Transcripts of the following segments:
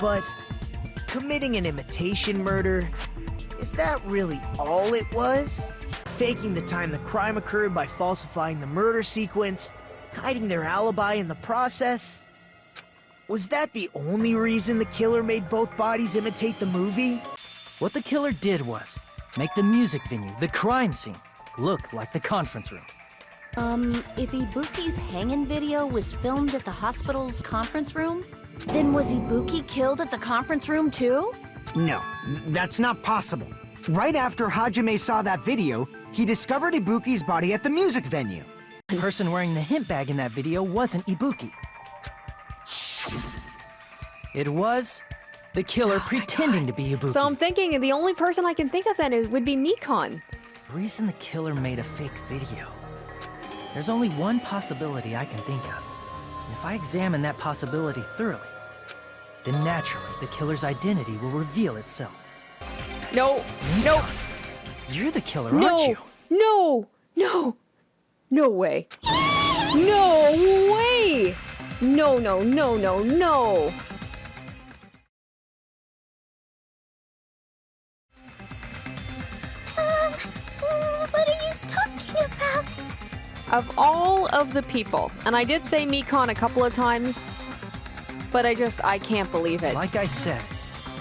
But committing an imitation murder, is that really all it was? Faking the time the crime occurred by falsifying the murder sequence, hiding their alibi in the process? Was that the only reason the killer made both bodies imitate the movie? What the killer did was make the music venue, the crime scene, look like the conference room. If Ibuki's hanging video was filmed at the hospital's conference room, then was Ibuki killed at the conference room too? No, that's not possible. Right after Hajime saw that video, he discovered Ibuki's body at the music venue. The person wearing the hint bag in that video wasn't Ibuki. It was the killer pretending to be Ibuki. So I'm thinking the only person I can think of then would be Mikon. The reason the killer made a fake video. There's only one possibility I can think of. And if I examine that possibility thoroughly, then naturally the killer's identity will reveal itself. No, no, You're the killer, aren't you? No way. No way! No. What are you talking about? Of all of the people, and I did say Mikon a couple of times, but I can't believe it. Like I said,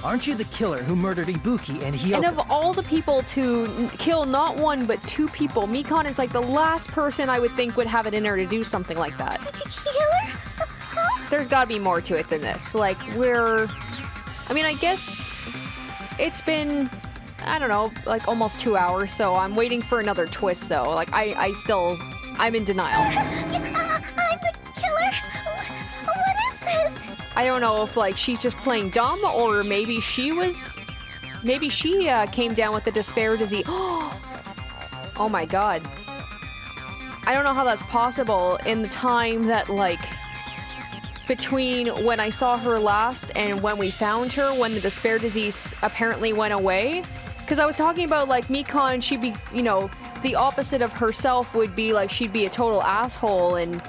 aren't you the killer who murdered Ibuki and Hiyoko? And of all the people to kill not one but two people, Mikon is like the last person I would think would have it in her to do something like that. Killer? Huh? There's gotta be more to it than this. Like, I guess it's been, I don't know, like almost 2 hours, so I'm waiting for another twist though. Like, I'm in denial. I'm the killer? What is this? I don't know if, like, she's just playing dumb, or maybe she came down with the despair disease. Oh my god. I don't know how that's possible in the time that, like, between when I saw her last and when we found her, when the despair disease apparently went away. Because I was talking about, like, Mikon, she'd be, you know, the opposite of herself would be, like, she'd be a total asshole, and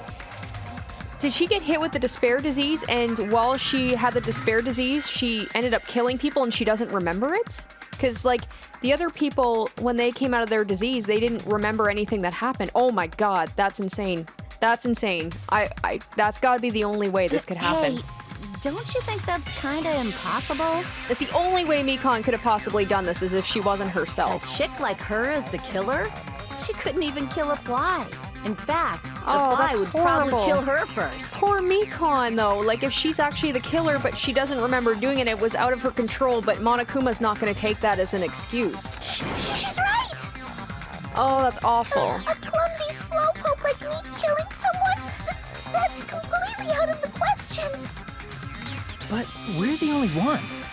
did she get hit with the despair disease, and while she had the despair disease, she ended up killing people and she doesn't remember it? Because, like, the other people, when they came out of their disease, they didn't remember anything that happened. Oh my god, that's insane. That's insane. That's gotta be the only way this could happen. Hey, don't you think that's kinda impossible? It's the only way Mikon could have possibly done this, is if she wasn't A herself. chick like her as the killer? She couldn't even kill a fly. In fact, the Oh, fly that's would horrible. probably kill her first. Poor Mikon, though. Like, if she's actually the killer, but she doesn't remember doing it, it was out of her control, but Monokuma's not going to take that as an excuse. She's right! Oh, that's awful. A clumsy slowpoke like me killing someone? That's completely out of the question. But we're the only ones.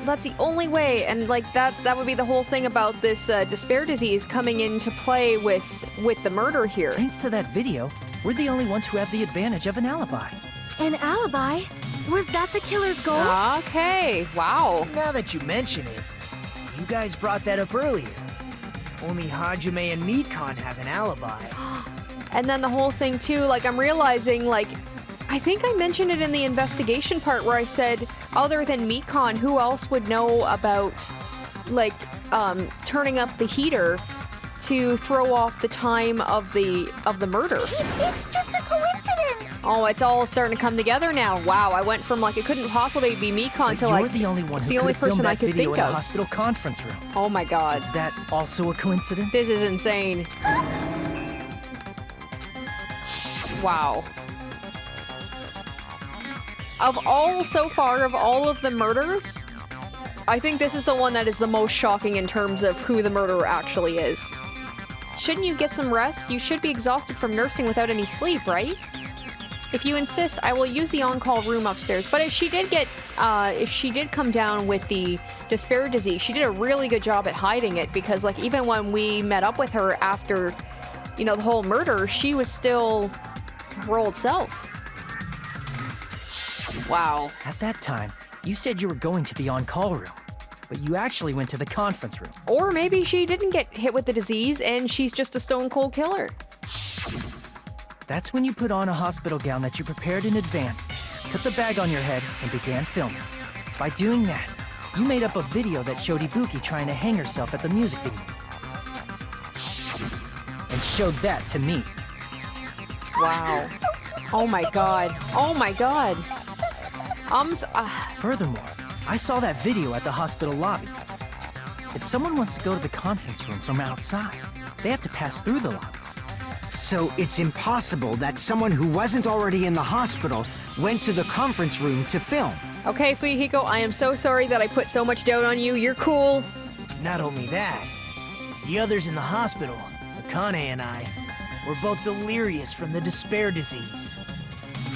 That's the only way, and, like, that would be the whole thing about this despair disease coming into play with the murder here. Thanks to that video, we're the only ones who have the advantage of an alibi. An alibi? Was that the killer's goal? Okay, wow. Now that you mention it, you guys brought that up earlier. Only Hajime and Mikon have an alibi. And then the whole thing, too, like, I'm realizing, like, I think I mentioned it in the investigation part where I said, other than Mikon, who else would know about, like, turning up the heater to throw off the time of the murder? It's just a coincidence! Oh, it's all starting to come together now. Wow, I went from, like, it couldn't possibly be Mikon to, like, You're the only one it's who the only could have person filmed I that could video think in a of. hospital conference room. Oh my god. Is that also a coincidence? This is insane. Wow. So far, of all of the murders, I think this is the one that is the most shocking in terms of who the murderer actually is. Shouldn't you get some rest? You should be exhausted from nursing without any sleep, right? If you insist, I will use the on-call room upstairs. But if she did come down with the despair disease, she did a really good job at hiding it, because, like, even when we met up with her after, you know, the whole murder, she was still her old self. Wow. At that time, you said you were going to the on-call room, but you actually went to the conference room. Or maybe she didn't get hit with the disease and she's just a stone-cold killer. That's when you put on a hospital gown that you prepared in advance, put the bag on your head, and began filming. By doing that, you made up a video that showed Ibuki trying to hang herself at the music video. And showed that to me. Wow. Oh my god. Oh my god. Furthermore, I saw that video at the hospital lobby. If someone wants to go to the conference room from outside, they have to pass through the lobby. So it's impossible that someone who wasn't already in the hospital went to the conference room to film. Okay, Fuyuhiko, I am so sorry that I put so much doubt on you. You're cool. Not only that, the others in the hospital, Akane and I, were both delirious from the despair disease.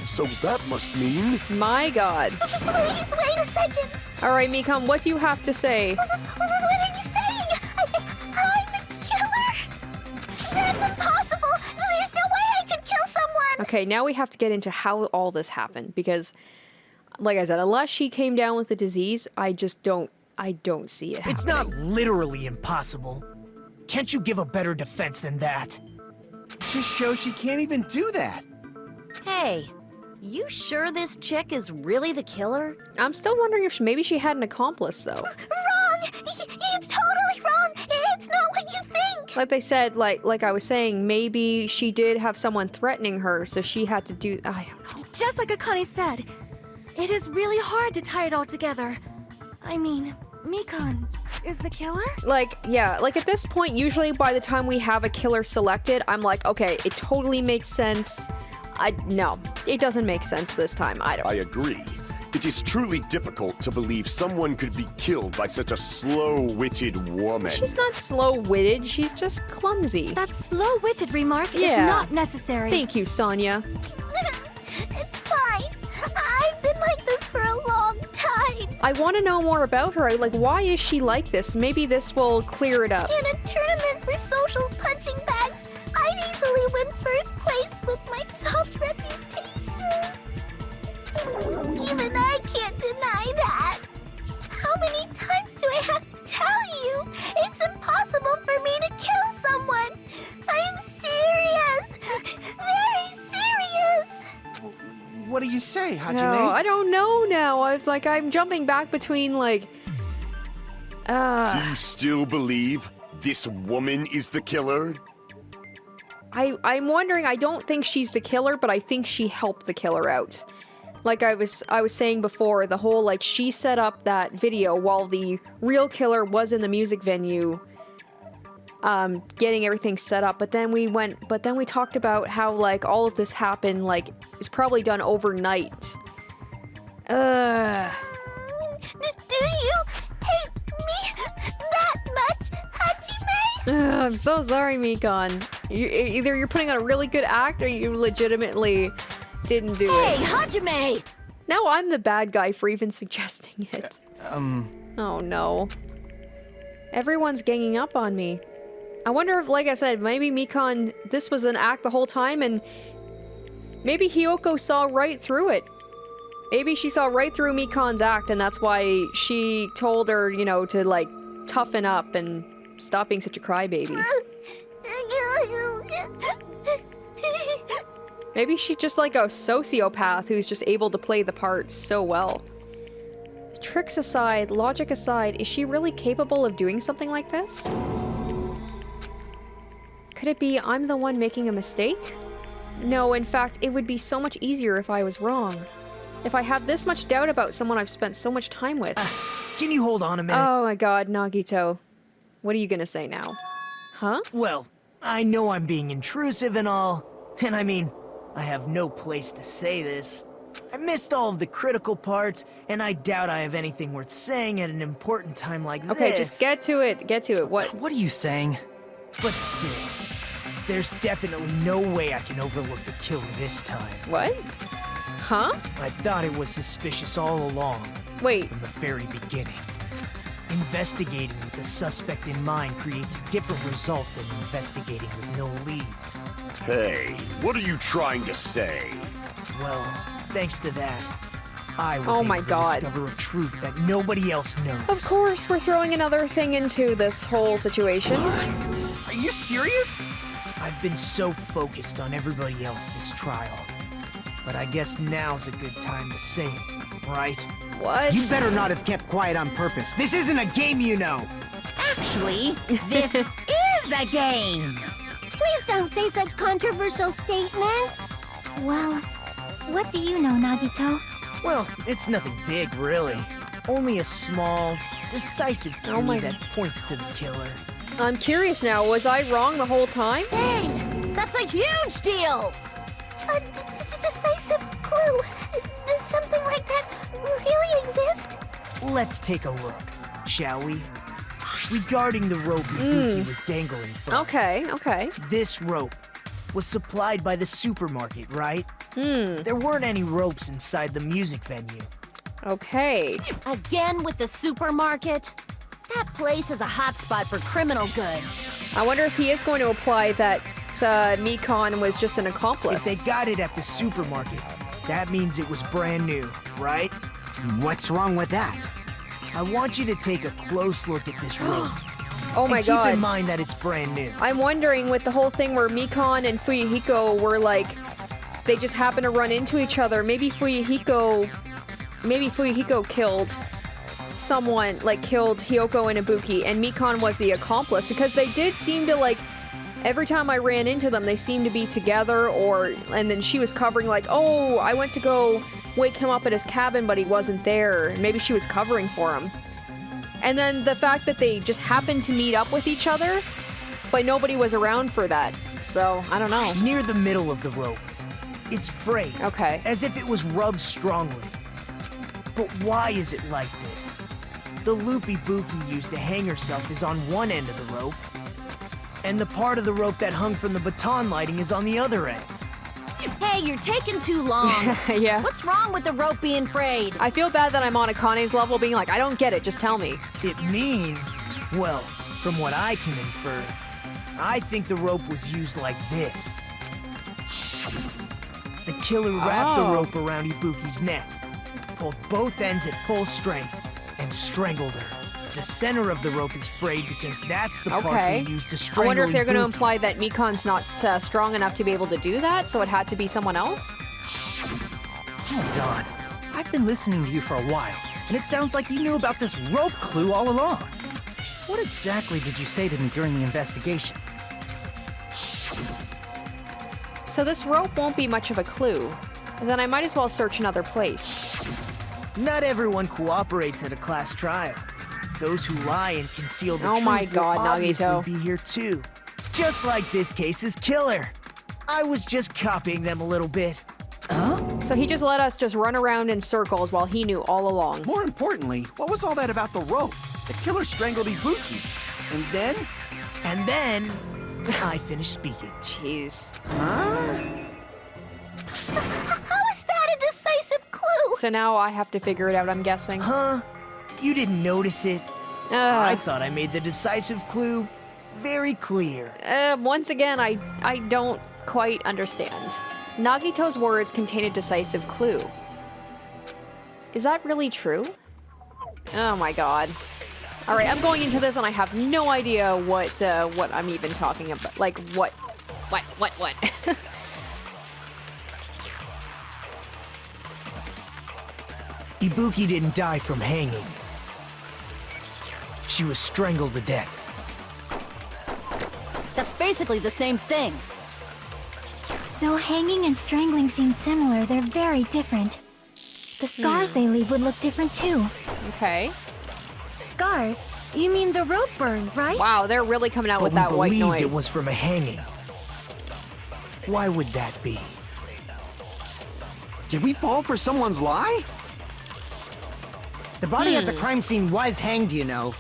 So that must mean... My god. Please, wait a second. Alright, Mikon, what do you have to say? What are you saying? I'm the killer? That's impossible. There's no way I could kill someone. Okay, now we have to get into how all this happened, because, like I said, unless she came down with the disease, I don't see it happening. It's not literally impossible. Can't you give a better defense than that? Just shows she can't even do that. Hey, you sure this chick is really the killer? I'm still wondering if maybe she had an accomplice, though. Wrong! It's totally wrong! It's not what you think! Like they said, like I was saying, maybe she did have someone threatening her, so she had to do... I don't know. Just like Akane said, it is really hard to tie it all together. I mean, Mikon is the killer? Like, yeah, like at this point, usually by the time we have a killer selected, I'm like, okay, it totally makes sense. No, it doesn't make sense this time. I agree. It is truly difficult to believe someone could be killed by such a slow-witted woman. She's not slow-witted, she's just clumsy. That slow-witted remark is Yeah. not necessary. Thank you, Sonia. It's fine. I've been like this for a long time. I want to know more about her. Like, why is she like this? Maybe this will clear it up. In a tournament for social punching bags, I'd easily win first place with my soft reputation. Even I can't deny that. How many times do I have to tell you? It's impossible for me to kill someone. I'm serious. Very serious. What do you say, Hajime? No, I don't know now. I was like, I'm jumping back between, like... You still believe this woman is the killer? I'm wondering, I don't think she's the killer, but I think she helped the killer out. Like I was saying before, the whole, like, she set up that video while the real killer was in the music venue, getting everything set up, but then we talked about how, like, all of this happened, like, it was probably done overnight. Do you hate me that much, Hajime? I'm so sorry, Mikon. Either you're putting on a really good act, or you legitimately didn't do it. Hey, Hajime! Now I'm the bad guy for even suggesting it. Oh no. Everyone's ganging up on me. I wonder if, like I said, maybe Mikon, this was an act the whole time, and maybe Hiyoko saw right through it. Maybe she saw right through Mikon's act, and that's why she told her, you know, to, like, toughen up and stop being such a crybaby. Maybe she's just like a sociopath who's just able to play the part so well. Tricks aside, logic aside, is she really capable of doing something like this? Could it be I'm the one making a mistake? No, in fact, it would be so much easier if I was wrong. If I have this much doubt about someone I've spent so much time with. Can you hold on a minute? Oh my god, Nagito. What are you gonna say now? Huh? Well, I know I'm being intrusive and all, and I mean, I have no place to say this. I missed all of the critical parts, and I doubt I have anything worth saying at an important time like this. Okay, just get to it. Get to it. What are you saying? But still, there's definitely no way I can overlook the killer this time. What? Huh? I thought it was suspicious all along, Wait. from the very beginning. Investigating with the suspect in mind creates a different result than investigating with no leads. Hey, what are you trying to say? Well, thanks to that, I was Oh able my to God. discover a truth that nobody else knows. Of course, we're throwing another thing into this whole situation. Are you serious? I've been so focused on everybody else this trial. but I guess now's a good time to say it, right? What? You better not have kept quiet on purpose. This isn't a game, you know. Actually, this is a game. Please don't say such controversial statements. Well, what do you know, Nagito? Well, it's nothing big, really. Only a small, decisive clue that points to the killer. I'm curious now, was I wrong the whole time? Dang, that's a huge deal. A decisive clue. Does something like that really exist? Let's take a look, shall we? Regarding the rope Ibuki was dangling from. Okay. This rope was supplied by the supermarket, right? There weren't any ropes inside the music venue. Okay. Again with the supermarket? That place is a hotspot for criminal goods. I wonder if he is going to imply that Mikon was just an accomplice. If they got it at the supermarket, that means it was brand new, right? What's wrong with that? I want you to take a close look at this rope. Oh my and god. Keep in mind that it's brand new. I'm wondering with the whole thing where Mikon and Fuyuhiko were like, they just happened to run into each other. Maybe Fuyuhiko killed someone, like killed Hyoko and Ibuki, and Mikon was the accomplice, because they did seem to like, every time I ran into them, they seemed to be together, and then she was covering like, oh, I went to go wake him up at his cabin, but he wasn't there. Maybe she was covering for him. And then the fact that they just happened to meet up with each other, but nobody was around for that. So, I don't know. Near the middle of the rope, it's frayed. Okay. As if it was rubbed strongly. But why is it like this? The loop Ibuki used to hang herself is on one end of the rope, and the part of the rope that hung from the baton lighting is on the other end. Hey, you're taking too long. Yeah. What's wrong with the rope being frayed? I feel bad that I'm on Akane's level being like, I don't get it, just tell me. It means, well, from what I can infer, I think the rope was used like this. The killer wrapped the rope around Ibuki's neck, pulled both ends at full strength, and strangled her. The center of the rope is frayed because that's the part they used to I strangle wonder if they're going to Ibuki. imply that Mikon's not strong enough to be able to do that, so it had to be someone else? Hold on. I've been listening to you for a while, and it sounds like you knew about this rope clue all along. What exactly did you say to me during the investigation? So this rope won't be much of a clue. Then I might as well search another place. Not everyone cooperates at a class trial. Those who lie and conceal the Oh truth my will God, obviously Nagito. be here too. Just like this case's killer. I was just copying them a little bit. So he just let us just run around in circles while he knew all along. More importantly, what was all that about the rope? The killer strangled Ibuki. And then? And then, I finished speaking. Jeez. How is that a decisive clue? So now I have to figure it out, I'm guessing. Huh? You didn't notice it? I thought I made the decisive clue very clear. Once again, I don't quite understand. Nagito's words contain a decisive clue. Is that really true? Oh my god. Alright, I'm going into this and I have no idea what I'm even talking about. Like, what? Ibuki didn't die from hanging. She was strangled to death. That's basically the same thing. Though hanging and strangling seem similar, they're very different. The scars they leave would look different too. Okay. Scars? You mean the rope burn, right? Wow, they're really coming out with But that we white believed noise. it was from a hanging. Why would that be? Did we fall for someone's lie? The body at the crime scene was hanged, you know.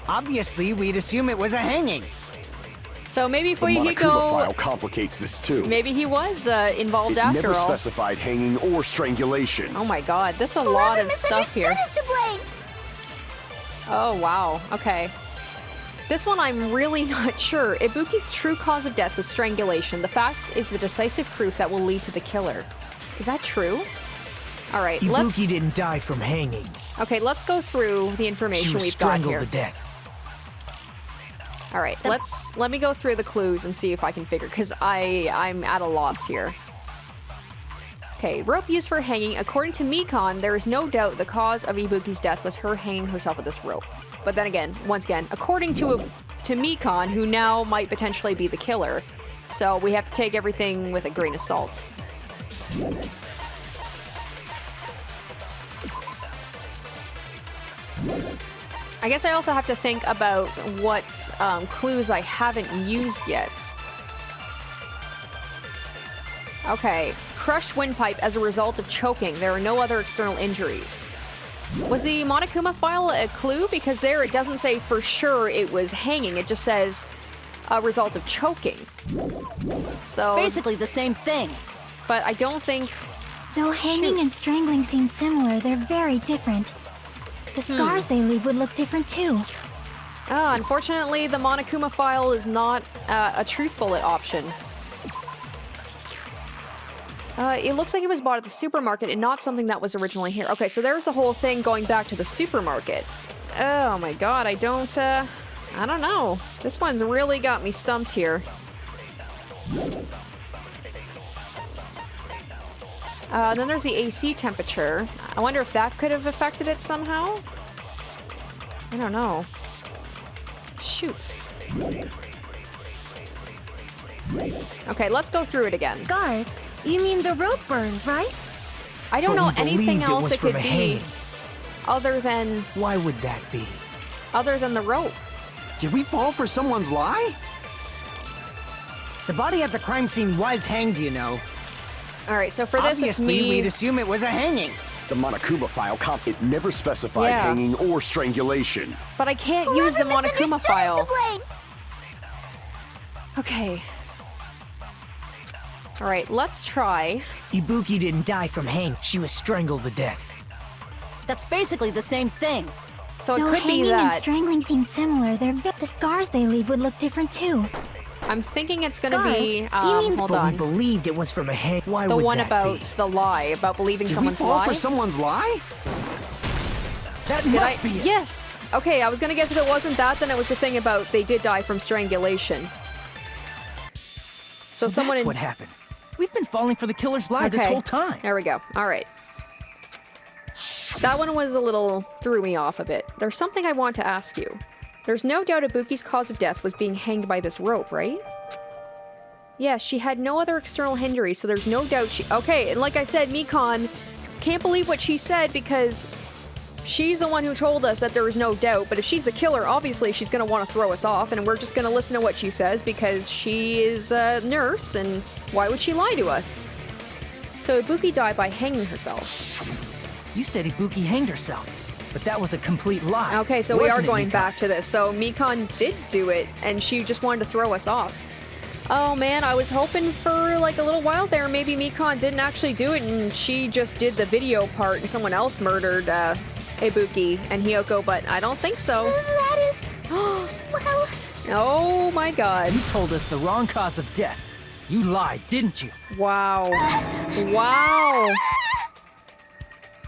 Obviously, we'd assume it was a hanging. So maybe The Monokuma file Fuyuhiko, complicates this too. maybe he was involved It after never all. specified hanging or strangulation. Oh my god, there's a lot Whoever of stuff here. misunderstood is to blame. Oh wow, okay. This one I'm really not sure. Ibuki's true cause of death was strangulation. The fact is the decisive proof that will lead to the killer. Is that true? Alright, let's... Ibuki didn't die from hanging. Okay, let's go through the She information was we've got strangled here. to death. Alright, let me go through the clues and see if I can figure, because I'm at a loss here. Okay, rope used for hanging. According to Mikon, there is no doubt the cause of Ibuki's death was her hanging herself with this rope. But then again, once again, according to Mikon, who now might potentially be the killer, so we have to take everything with a grain of salt. I guess I also have to think about what clues I haven't used yet. Okay, crushed windpipe as a result of choking. There are no other external injuries. Was the Monokuma file a clue? Because there it doesn't say for sure it was hanging. It just says a result of choking. So It's basically the same thing. But I don't think... Though hanging and strangling seem similar, they're very different. The scars they leave would look different too. Unfortunately, the Monokuma file is not a truth bullet option. It looks like it was bought at the supermarket and not something that was originally here. Okay, so there's the whole thing going back to the supermarket. Oh my god, I don't know. This one's really got me stumped here. Then there's the AC temperature. I wonder if that could have affected it somehow? I don't know. Shoot. Okay, let's go through it again. Scars? You mean the rope burn, right? I don't But know we anything believed it else was it could from a be hanging. other than Why would that be? the rope. Did we fall for someone's lie? The body at the crime scene was hanged, you know. All right, so for this it's Obviously, me. we'd assume it was a hanging. The Monokuma file it never specified Yeah. hanging or strangulation. But I can't use the Whoever Monokuma misunderstood is to file. blame. Okay. All right, let's try. Ibuki didn't die from hanging. She was strangled to death. That's basically the same thing. So it Though could be hanging and that. strangling seem similar, the scars they leave would look different too. I'm thinking it's gonna Scars? be. You mean Hold But on. we believed it was from a hang. Why The would one that about be? the lie, about believing Did we someone's fall lie. for someone's lie? That Did must I? be it. Yes. Okay, I was gonna guess if it wasn't that, then it was the thing about they did die from strangulation. So someone That's in. what happened. We've been falling for the killer's lie this Okay. whole time. There we go. All right. That one was a little threw me off a bit. There's something I want to ask you. There's no doubt Ibuki's cause of death was being hanged by this rope, right? Yes, she had no other external injury, so there's no doubt she... Okay, and like I said, Mikon can't believe what she said because she's the one who told us that there was no doubt, but if she's the killer, obviously she's going to want to throw us off, and we're just going to listen to what she says because she is a nurse, and why would she lie to us? So Ibuki died by hanging herself. You said Ibuki hanged herself, but that was a complete lie. Okay, so we are wasn't it, going Mikon? back to this. So Mikon did do it, and she just wanted to throw us off. Oh man, I was hoping for like a little while there. Maybe Mikon didn't actually do it, and she just did the video part, and someone else murdered Ibuki and Hiyoko, but I don't think so. That is... well... Oh my god. You told us the wrong cause of death. You lied, didn't you? Wow. Wow.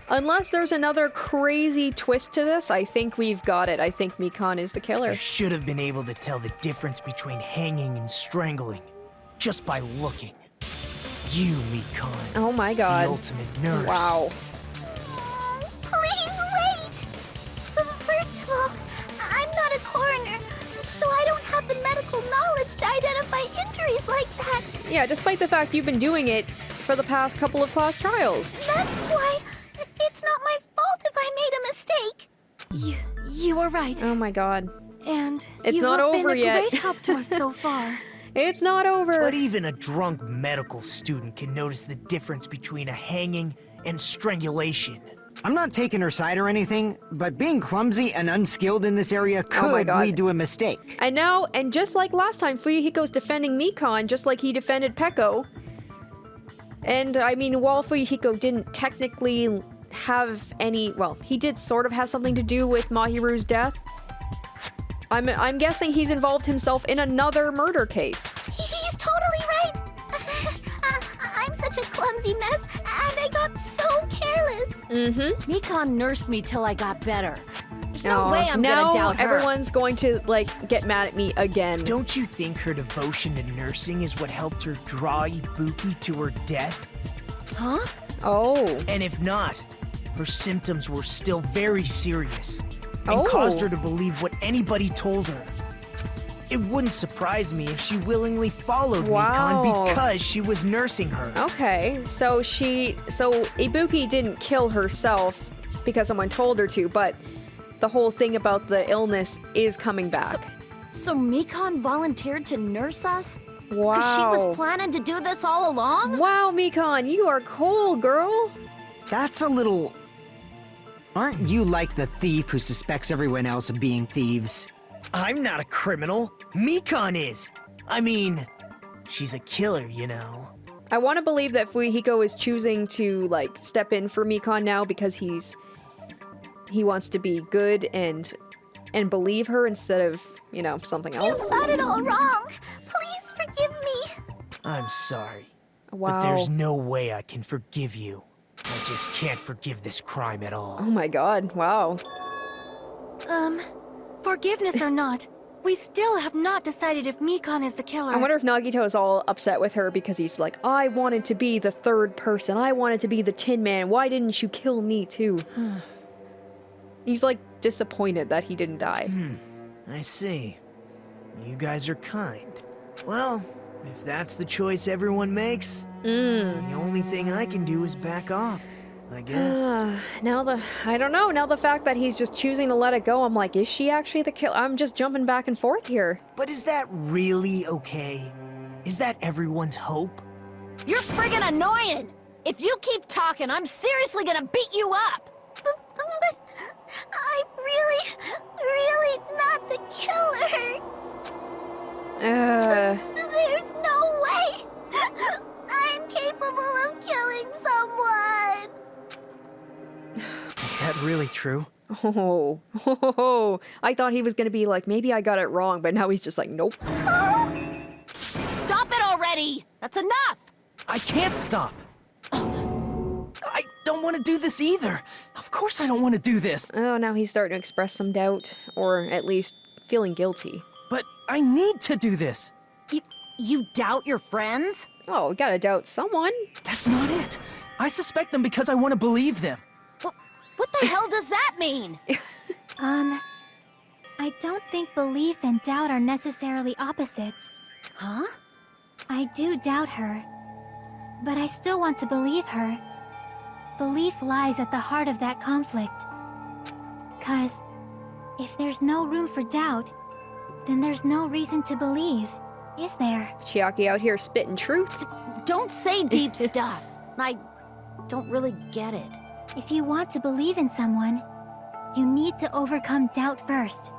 Unless there's another crazy twist to this, I think we've got it. I think Mikon is the killer. You should have been able to tell the difference between hanging and strangling just by looking. You, Mikon. Oh my god. The ultimate nurse. Wow. Please wait! First of all, I'm not a coroner, so I don't have the medical knowledge to identify injuries like that. Yeah, despite the fact you've been doing it for the past couple of class trials. That's why it's not my fault if I made a mistake. You were right. Oh my god. And It's you not have over been a yet. great help to us so far. It's not over. But even a drunk medical student can notice the difference between a hanging and strangulation. I'm not taking her side or anything, but being clumsy and unskilled in this area Oh my could God. lead to a mistake. And now, and just like last time, Fuyuhiko's defending Mikon, just like he defended Peko. And I mean, while Fuyuhiko didn't technically have any, well, he did sort of have something to do with Mahiru's death. I'm guessing he's involved himself in another murder case. He's totally right. I'm such a clumsy mess, and I got so careless. Mm-hmm. Mikon nursed me till I got better. There's no Aw, way I'm now gonna doubt her. everyone's going to, like, get mad at me again. Don't you think her devotion to nursing is what helped her draw Ibuki to her death? Huh? Oh. And if not, her symptoms were still very serious and Oh. caused her to believe what anybody told her. It wouldn't surprise me if she willingly followed Wow. Mikon because she was nursing her. Okay, so Ibuki didn't kill herself because someone told her to, but the whole thing about the illness is coming back. So Mikon volunteered to nurse us? Wow. 'Cause she was planning to do this all along? Wow, Mikon, you are cold, girl. That's a little... Aren't you like the thief who suspects everyone else of being thieves? I'm not a criminal. Mikon is. I mean, she's a killer, you know. I want to believe that Fuyuhiko is choosing to, like, step in for Mikon now because he wants to be good and believe her instead of, you know, something You else. got it all wrong. Please forgive me. I'm sorry. Wow. But there's no way I can forgive you. I just can't forgive this crime at all. Oh my god, wow. Forgiveness or not, we still have not decided if Mikon is the killer. I wonder if Nagito is all upset with her because he's like, I wanted to be the third person. I wanted to be the Tin Man. Why didn't you kill me too? He's like disappointed that he didn't die. I see. You guys are kind. Well, if that's the choice everyone makes, the only thing I can do is back off, I guess. I don't know. Now the fact that he's just choosing to let it go, I'm like, is she actually the killer? I'm just jumping back and forth here. But is that really okay? Is that everyone's hope? You're friggin' annoying! If you keep talking, I'm seriously gonna beat you up! But I'm really not the killer. There's no way. I'm capable of killing someone. Is that really true? Oh, I thought he was gonna be like, maybe I got it wrong, but now he's just like, nope. Stop it already! That's enough! I can't stop. I don't want to do this either. Of course I don't want to do this. Oh, now he's starting to express some doubt, or at least feeling guilty. But I need to do this. You doubt your friends? Oh, we gotta doubt someone. That's not it. I suspect them because I want to believe them. What the hell does that mean? I don't think belief and doubt are necessarily opposites. Huh? I do doubt her, but I still want to believe her. Belief lies at the heart of that conflict. 'Cause if there's no room for doubt, then there's no reason to believe, is there? Chiaki out here spitting truth. Don't say deep stuff. I don't really get it. If you want to believe in someone, you need to overcome doubt first.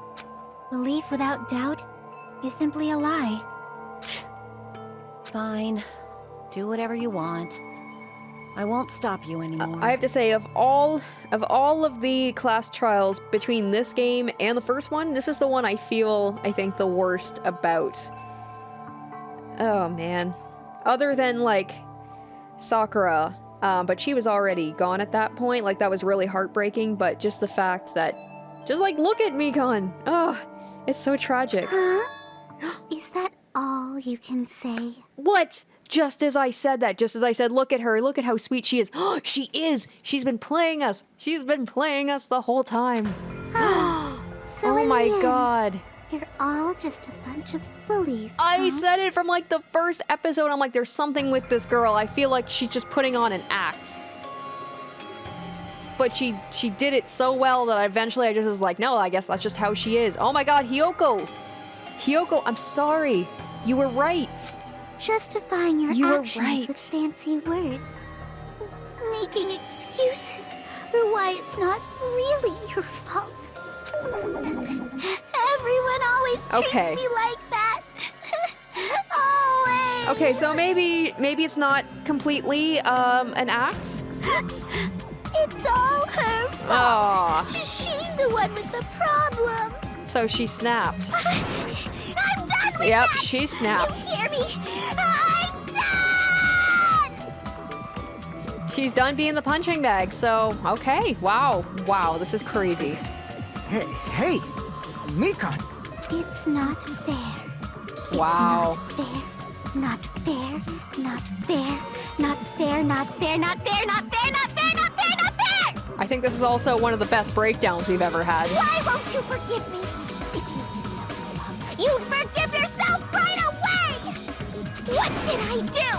Belief without doubt is simply a lie. Fine. Do whatever you want. I won't stop you anymore. I have to say, of all of the class trials between this game and the first one, this is the one I think the worst about. Oh man. Other than like Sakura, but she was already gone at that point. Like that was really heartbreaking, but just the fact that, just like look at Mikon. Oh, it's so tragic. Huh? Is that all you can say? What? Just as I said that, just as I said, look at her, look at how sweet she is. She is! She's been playing us! She's been playing us the whole time. So Oh in my the end, god. You're all just a bunch of bullies. I huh? said it from like the first episode. I'm like, there's something with this girl. I feel like she's just putting on an act. But she did it so well that eventually I just was like, no, I guess that's just how she is. Oh my god, Hyoko! Hyoko, I'm sorry. You were right. Justifying your You were actions right. with fancy words. Making excuses for why it's not really your fault. Everyone always Okay. treats me like that. Always. Okay, so maybe it's not completely an act. It's all her fault. Aw. She's the one with the problem. So she snapped. I'm done with Yep, that. she snapped. You hear me? I'm done. She's done being the punching bag, so okay. Wow, this is crazy. Hey, Mikon. It's not fair. Wow. It's not fair. Not fair Not fair, not fair, not fair, not fair, not fair, not fair, not fair, not fair! I think this is also one of the best breakdowns we've ever had. Why won't you forgive me? If you did something wrong, you'd forgive yourself right away! What did I do?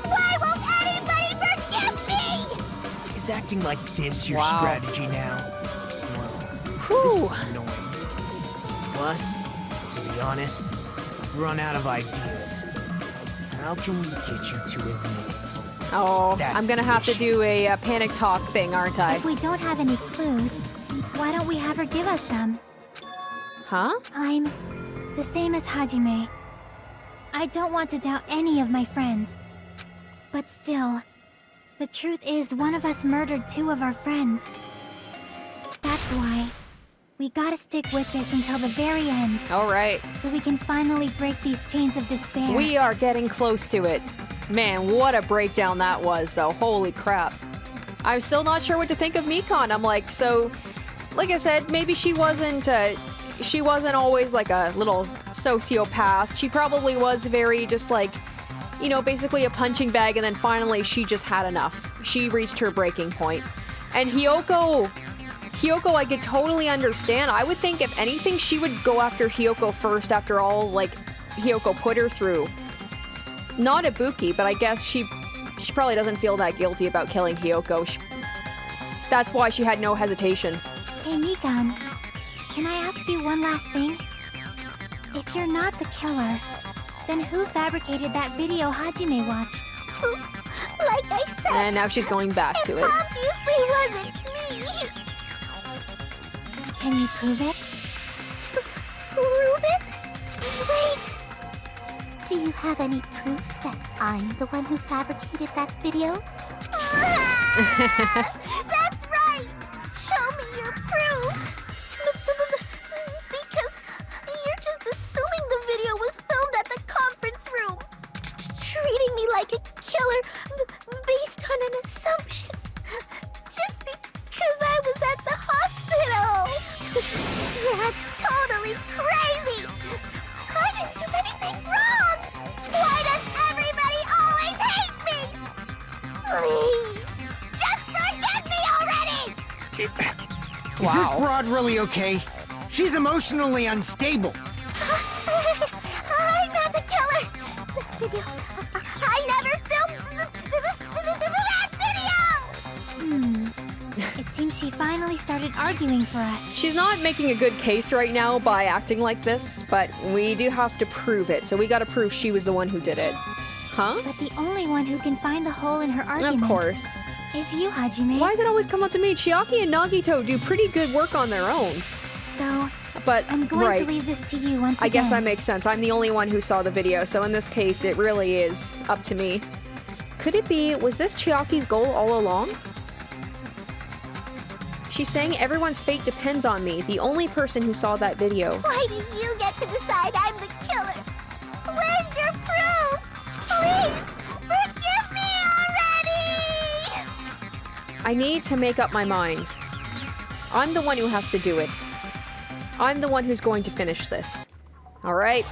Why won't anybody forgive me? Is acting like this your Wow. strategy now? Well, Whew. this is annoying. Plus, to be honest, I've run out of ideas. How can we get you to admit it? Oh, That's I'm gonna the have to issue. do a panic talk thing, aren't I? If we don't have any clues, why don't we have her give us some? Huh? I'm the same as Hajime. I don't want to doubt any of my friends. But still, the truth is one of us murdered 2 of our friends. That's why we gotta stick with this until the very end, All right. so we can finally break these chains of despair. We are getting close to it. Man, what a breakdown that was, though. Holy crap. I'm still not sure what to think of Mikon. I'm like, so, like I said, maybe she wasn't always like a little sociopath. She probably was very just like, you know, basically a punching bag, and then finally she just had enough. She reached her breaking point. And Hyoko, I could totally understand. I would think if anything, she would go after Hyoko first after all, like, Hyoko put her through. Not Ibuki, but I guess she probably doesn't feel that guilty about killing Hyoko. That's why she had no hesitation. Hey, Mikan, can I ask you one last thing? If you're not the killer, then who fabricated that video Hajime watched? Like I said, And now she's going back to it. obviously wasn't me. Can you prove it? Prove it? Wait. Do you have any proof that I'm the one who fabricated that video? That's right! Show me your proof! Because you're just assuming the video was filmed at the conference room. Treating me like a killer based on an assumption. Just because I was at the hospital. That's totally crazy! I didn't do anything wrong! Why does everybody always hate me? Please, just forgive me already! Is this Wow. broad really okay? She's emotionally unstable. I'm not the killer! That video, I never filmed that video! It seems she finally started arguing for us. She's not making a good case right now by acting like this, but we do have to prove it. So we gotta prove she was the one who did it. Huh? But the only one who can find the hole in her argument Of course. is you, Hajime. Why does it always come up to me? Chiaki and Nagito do pretty good work on their own. So, But, I'm going right. to leave this to you once I again. guess that makes sense. I'm the only one who saw the video, so in this case, it really is up to me. Could it be, was this Chiaki's goal all along? She's saying everyone's fate depends on me, the only person who saw that video. Why do you get to decide I'm the killer? Where's your proof? Please, forgive me already! I need to make up my mind. I'm the one who has to do it. I'm the one who's going to finish this. Alright?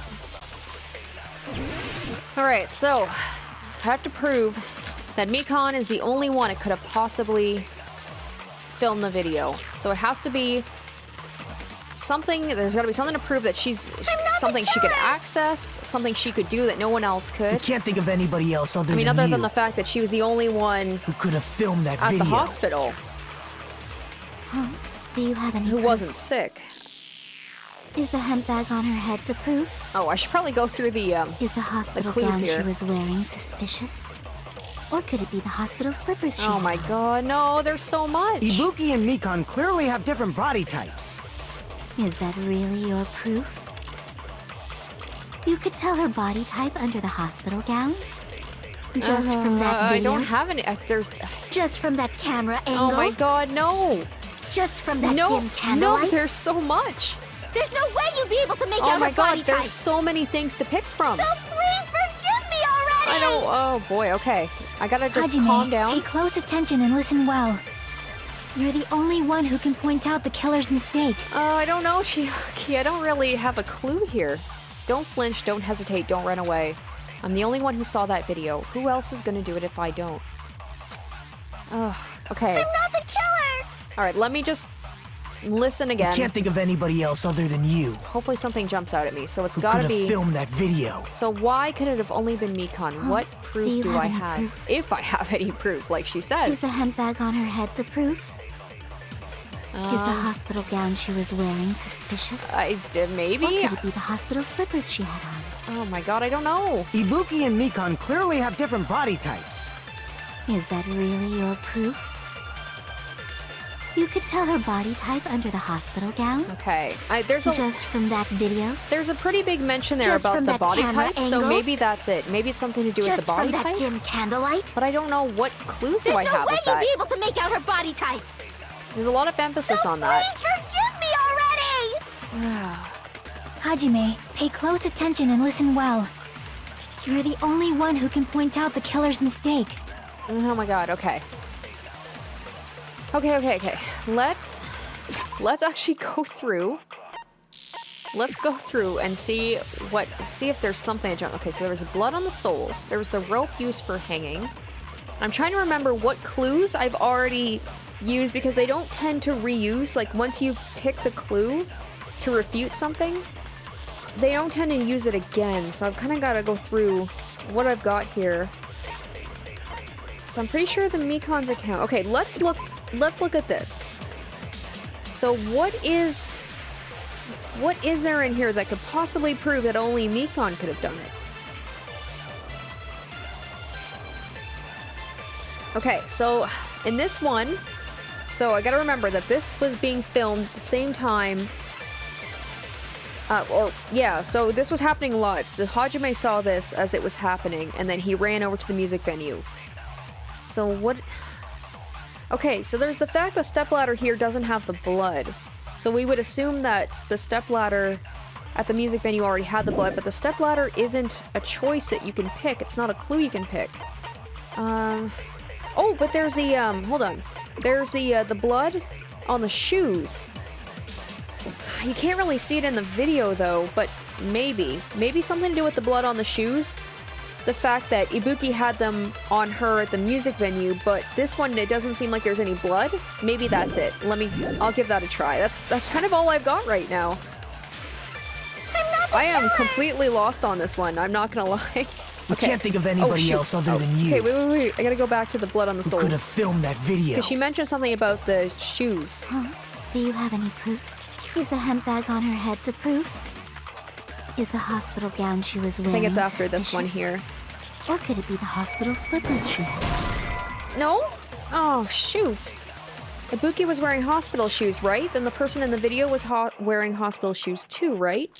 Alright, so I have to prove that Mikon is the only one that could have possibly filmed the video. So it has to be something, there's gotta be something to prove that she's something she could access, something she could do that no one else I could. can't think of anybody else other I mean, than other you than the fact that she was the only one who could have filmed that at video. the hospital Do you have any who proof? wasn't sick. Is the handbag on her head the proof? Oh, I should probably go through the Is the hospital clues gown here. she was wearing suspicious? Or could it be the hospital slippers she Oh had my on? god, no, there's so much. Ibuki and Mikon clearly have different body types. Is that really your proof? You could tell her body type under the hospital gown? Just from that I video? don't have any. There's. Just from that camera angle? Oh my god, no. Just from that No, dim candlelight? no, there's so much. There's no way you'd be able to make Oh out my her god, body there's type! so many things to pick from. So please forgive me already! I don't. Oh boy, okay. I gotta just Hajime, calm down. pay close attention and listen well. You're the only one who can point out the killer's mistake. I don't know, Chiaki. I don't really have a clue here. Don't flinch, don't hesitate, don't run away. I'm the only one who saw that video. Who else is gonna do it if I don't? Ugh, okay. I'm not the killer! Alright, let me just listen I again. can't think of anybody else other than you. Hopefully something jumps out at me, so it's Who gotta could have be... filmed that video? So why could it have only been Mikon? What proof you do have I any have? proof? If I have any proof, like she Is says. the hemp bag on her head the proof? Is the hospital gown she was wearing suspicious? Maybe? Or could it be the hospital slippers she had on? Oh my god, I don't know. Ibuki and Mikon clearly have different body types. Is that really your proof? You could tell her body type under the hospital gown? Okay, there's Just from that video? There's a pretty big mention there Just about from the that body camera type, so angle? maybe that's it. Maybe it's something to do with Just the body from that dim types. candlelight? But I don't know what clues do There's I no have way with you'd that. be able to make out her body type! There's a lot of emphasis So on that. please forgive me already! Hajime, pay close attention and listen well. You're the only one who can point out the killer's mistake. Oh my god, okay. Okay. Let's actually go through. Let's go through and see if there's something. Okay, so there was blood on the soles. There was the rope used for hanging. I'm trying to remember what clues I've already used because they don't tend to reuse. Like once you've picked a clue to refute something, they don't tend to use it again. So I've kind of got to go through what I've got here. So I'm pretty sure the Mikon's account. Okay, let's look at this. So what is there in here that could possibly prove that only Mikon could have done it? Okay, so in this one, so I gotta remember that this was being filmed at the same time. So this was happening live. So Hajime saw this as it was happening, and then he ran over to the music venue. So what... Okay, so there's the fact the stepladder here doesn't have the blood. So we would assume that the stepladder at the music venue already had the blood, but the stepladder isn't a choice that you can pick. It's not a clue you can pick. Oh, but there's the, hold on. There's the blood on the shoes. You can't really see it in the video, though, but maybe. Maybe something to do with the blood on the shoes. The fact that Ibuki had them on her at the music venue, but this one, it doesn't seem like there's any blood. Maybe that's it. I'll give that a try. That's kind of all I've got right now. I am completely lost on this one, I'm not gonna lie. I can't think of anybody else other than you. Okay, wait. I gotta go back to the blood on the Who soles. could have filmed that video? Because she mentioned something about the shoes. Huh? Do you have any proof? Is the hemp bag on her head the proof? Is the hospital gown she was wearing I think it's after this one suspicious? here. Or could it be the hospital slippers she had? No? Oh, shoot. Ibuki was wearing hospital shoes, right? Then the person in the video was wearing hospital shoes too, right?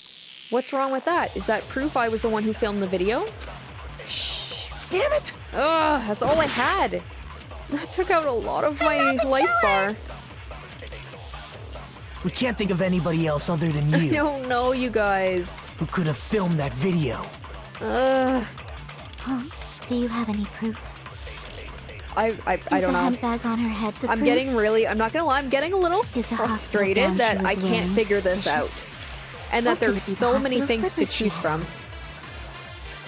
What's wrong with that? Is that proof I was the one who filmed the video? Damn it! Ugh, that's all I had. That took out a lot of my life bar. We can't think of anybody else other than I you. don't know, you guys. Who could have filmed that video? Ugh. Huh? Do you have any proof? I Is don't the know. hemp bag on her head the I'm proof? getting really, I'm not gonna lie, I'm getting a little Is the hospital frustrated gown that she I was can't wearing figure this out. suspicious? And Or that could there's it be the so many hospital things to slippers she choose had? from.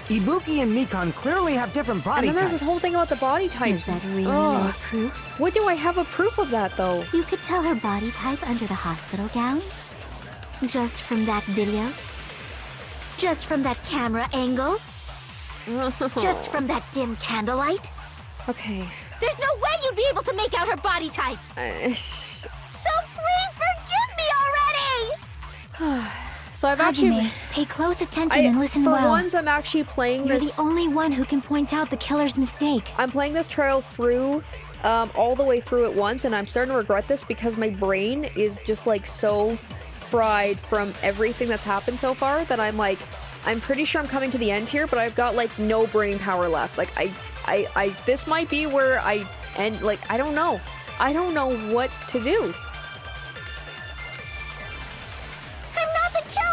Ibuki and Mikon clearly have different body And then there's types. this whole thing about the body Is types. that really Ugh. your proof? What do I have a proof of that, though? You could tell her body type under the hospital gown? Just from that video? Just from that camera angle? Just from that dim candlelight? Okay. There's no way you'd be able to make out her body type! So please forgive me already! So I've Hajime, actually... pay close attention and listen for well. once, I'm actually playing You're this... the only one who can point out the killer's mistake. I'm playing this trial through, all the way through at once, and I'm starting to regret this because my brain is just, like, so fried from everything that's happened so far that I'm like, I'm pretty sure I'm coming to the end here, but I've got, like, no brain power left. Like, this might be where I end, like, I don't know. I don't know what to do. I'm not the killer!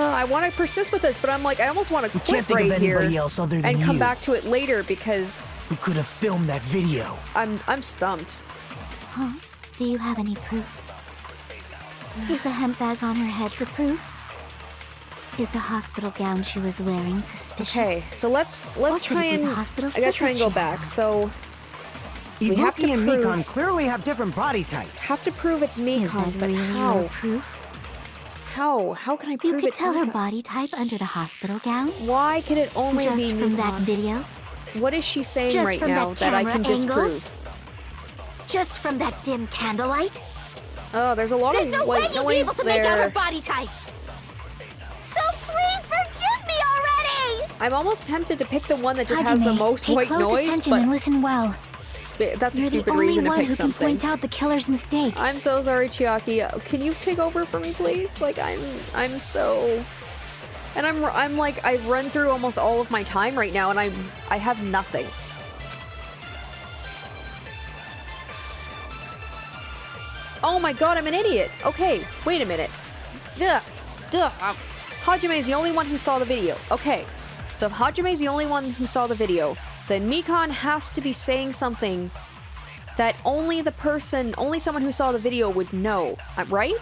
I want to persist with this, but I'm like, I almost want to We quit can't think right of here anybody else other than and come you. back to it later because Who could have filmed that video? I'm stumped. Huh? Do you have any proof? Is the hemp bag on her head the proof? Is the hospital gown she was wearing suspicious? Okay, so let's Or try could it be and the hospital I gotta try and go slippers she back. had? So we have to Ibuki and prove Mikon clearly have different body types. have to prove it's Is Mikon, that but really how? your proof? How can I prove You could it's tell her Mikon? body type under the hospital gown. Why could it only Just be from that Mikon? video. What is she saying Just right from now that that I can camera angle? disprove? Just from that dim candlelight. Oh, there's a lot There's of no way white you'll be noise able to make out her there. body type. So please forgive me already. I'm almost tempted to pick the one that just has the Hajime, most pay white close noise, attention but and listen well. that's a You're the stupid only reason to one pick who can something. point out the killer's mistake. I'm so sorry, Chiaki. Can you take over for me, please? Like, I'm so... And I'm like, I've run through almost all of my time right now, and I have nothing. Oh my god, I'm an idiot. Okay, wait a minute. Duh. Hajime's the only one who saw the video. Okay, so if Hajime's the only one who saw the video, then Mikon has to be saying something that only someone who saw the video would know, right?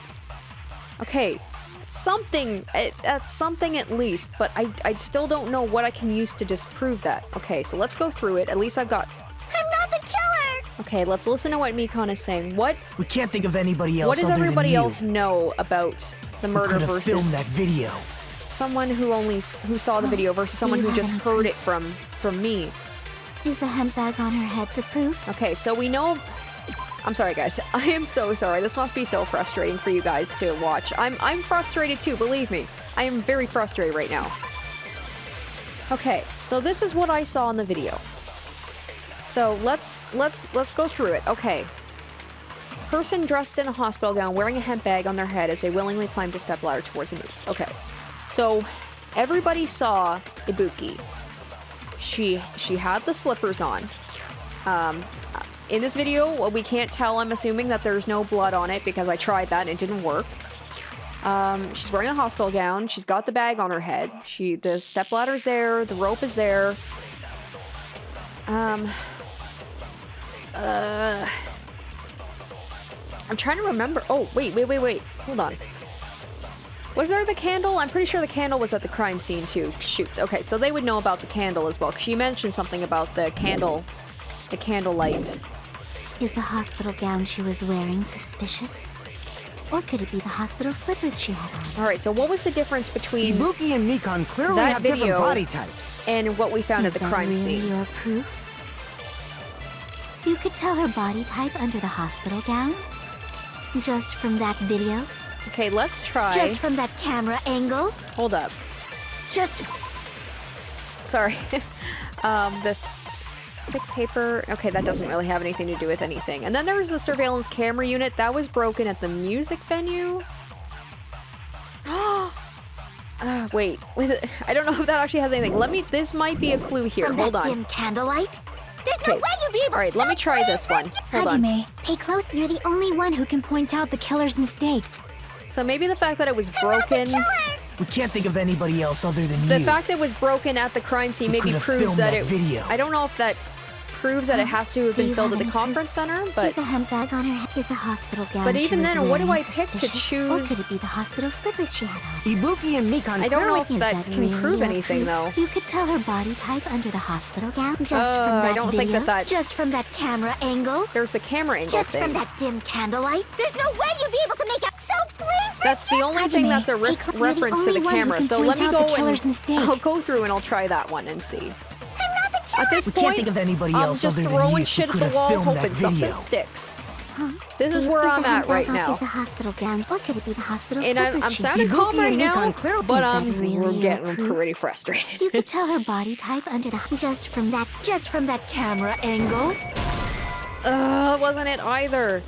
Okay, something, that's something at least, but I still don't know what I can use to disprove that. Okay, so let's go through it. At least I've got... I'm not the killer. Okay, let's listen to what Mikon is saying. What We can't think of anybody else does other everybody than you else know about the who murder could have filmed versus that video. someone who saw the video versus someone who just heard it from me? Is the hemp bag on her head the proof? Okay, so we know... I'm sorry, guys. I am so sorry. This must be so frustrating for you guys to watch. I'm frustrated too, believe me. I am very frustrated right now. Okay, so this is what I saw in the video. So let's go through it. Okay. Person dressed in a hospital gown wearing a hemp bag on their head as they willingly climbed a stepladder towards a noose. Okay. So everybody saw Ibuki. She had the slippers on. In this video, we can't tell, I'm assuming, that there's no blood on it because I tried that and it didn't work. She's wearing a hospital gown. She's got the bag on her head. The stepladder's there. The rope is there. I'm trying to remember. Oh, wait. Hold on. Was there the candle? I'm pretty sure the candle was at the crime scene too. Shoots. Okay, so they would know about the candle as well. She mentioned something about the candle light. Is the hospital gown she was wearing suspicious? Or could it be the hospital slippers she had on? All right, so what was the difference between Ibuki and Mikon clearly that have different video body types. and what we found Is at the that crime really scene? your proof? You could tell her body type under the hospital gown? Just from that video? Okay, let's try. Just from that camera angle? Hold up. Just... Sorry. The thick paper. Okay, that doesn't really have anything to do with anything. And then there was the surveillance camera unit that was broken at the music venue. Wait. I don't know if that actually has anything. This might be a clue here. From Hold that on. dim candlelight? There's no Okay. way you'd be able to... All right, let me try this one. Hold on. Hajime, pay close. You're the only one who can point out the killer's mistake. So maybe the fact that it was broken, We can't think of anybody else other than the you. fact that it was broken at the crime scene Who maybe could have proves filmed that that it. video? I don't know if that proves that it has to have Do been you filmed at have the any proof? conference center, Is but the hemp bag on her head? Is the hospital gown But she even was then, what do wearing I pick to suspicious? choose? Or could it be the hospital slippers she had on? Ibuki and Mikon I don't know clearly... if that Is can really prove your anything proof? though. You could tell her body type under the hospital gown? Just from that I don't think video? that. Just from that camera angle? There's the camera angle Just thing. from that dim candlelight? There's no way you'd be able to make out. So please... That's the only thing Hajime, that's a you're the reference to the only one who camera. can So point let me out the go killer's and mistake. I'll go through and I'll try that one and see. I'm not the killer! At this We point, can't think of anybody I'm else just other than throwing you shit who at the could have wall, filmed that hoping something video. sticks. Huh? This is where Is I'm the at hemp right bag now. Is the hospital gown, or could it be the hospital And slippers I'm she sounding calm Ibuki right and now, Mikon clearly- but Is that I'm really your getting proof? pretty You frustrated. could tell her body type under the... Just from that camera angle? Wasn't it either?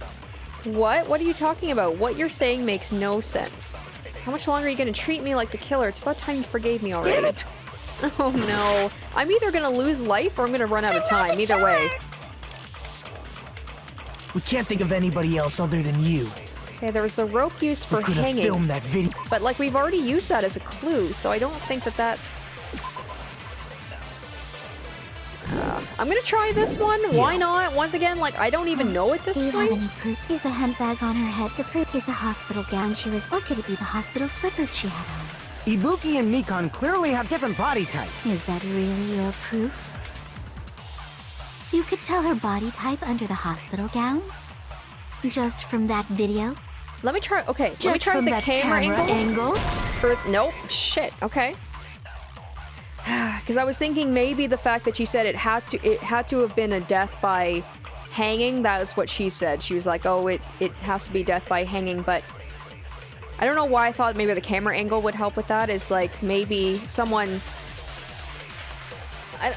What are you talking about? What you're saying makes no sense. How much longer are you gonna treat me like the killer? It's about time you forgave me already. Damn it! Oh no. I'm either gonna lose life or I'm gonna run out of time. Either way. We can't think of anybody else other than you Okay, there was the rope used who for could have hanging. filmed that video. But like we've already used that as a clue, so I don't think that that's... I'm gonna try this one. Why not? Once again, like I don't even know at this Do you have point. any proof? Is the hemp bag on her head the proof? Is the hospital gown she was... Or could it be the hospital slippers she had on? Ibuki and Mikan clearly have different body types. Is that really your proof? You could tell her body type under the hospital gown? Just from that video? Let me try. Okay, let me Just try from the that camera angle. For nope. Shit. Okay. Because I was thinking maybe the fact that she said it had to have been a death by hanging. That was what she said. She was like, oh, it has to be death by hanging. But I don't know why I thought maybe the camera angle would help with that. Is like maybe someone.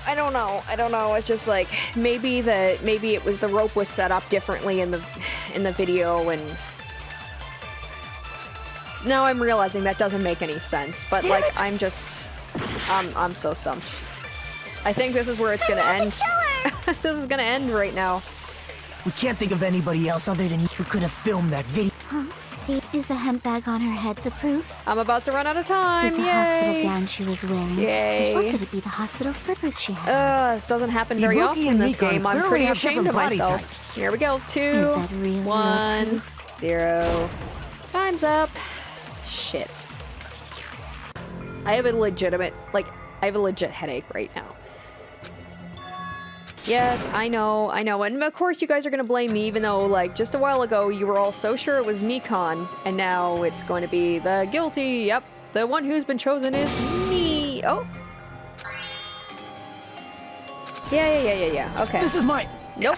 I don't know. I don't know. It's just like maybe it was the rope was set up differently in the video, and now I'm realizing that doesn't make any sense. But like I'm so stumped. I think this is where it's gonna end. This is gonna end right now. We can't think of anybody else other than you who could have filmed that video. Huh? Is the hemp bag on her head the proof? I'm about to run out of time. Is the hospital gown she was wearing? Yay. Or could it be the hospital slippers she had? This doesn't happen very Ibuki often in and this Mikan game. I'm clearly pretty have ashamed of different body myself. types. Here we go. 2, Is that really 1, 0. Time's up. Shit. I have a legit headache right now. Yes, I know. And of course you guys are gonna blame me, even though, like, just a while ago you were all so sure it was Mikan, and now it's going to be the guilty. Yep, the one who's been chosen is me. Oh. Yeah. Okay. This is my... Nope.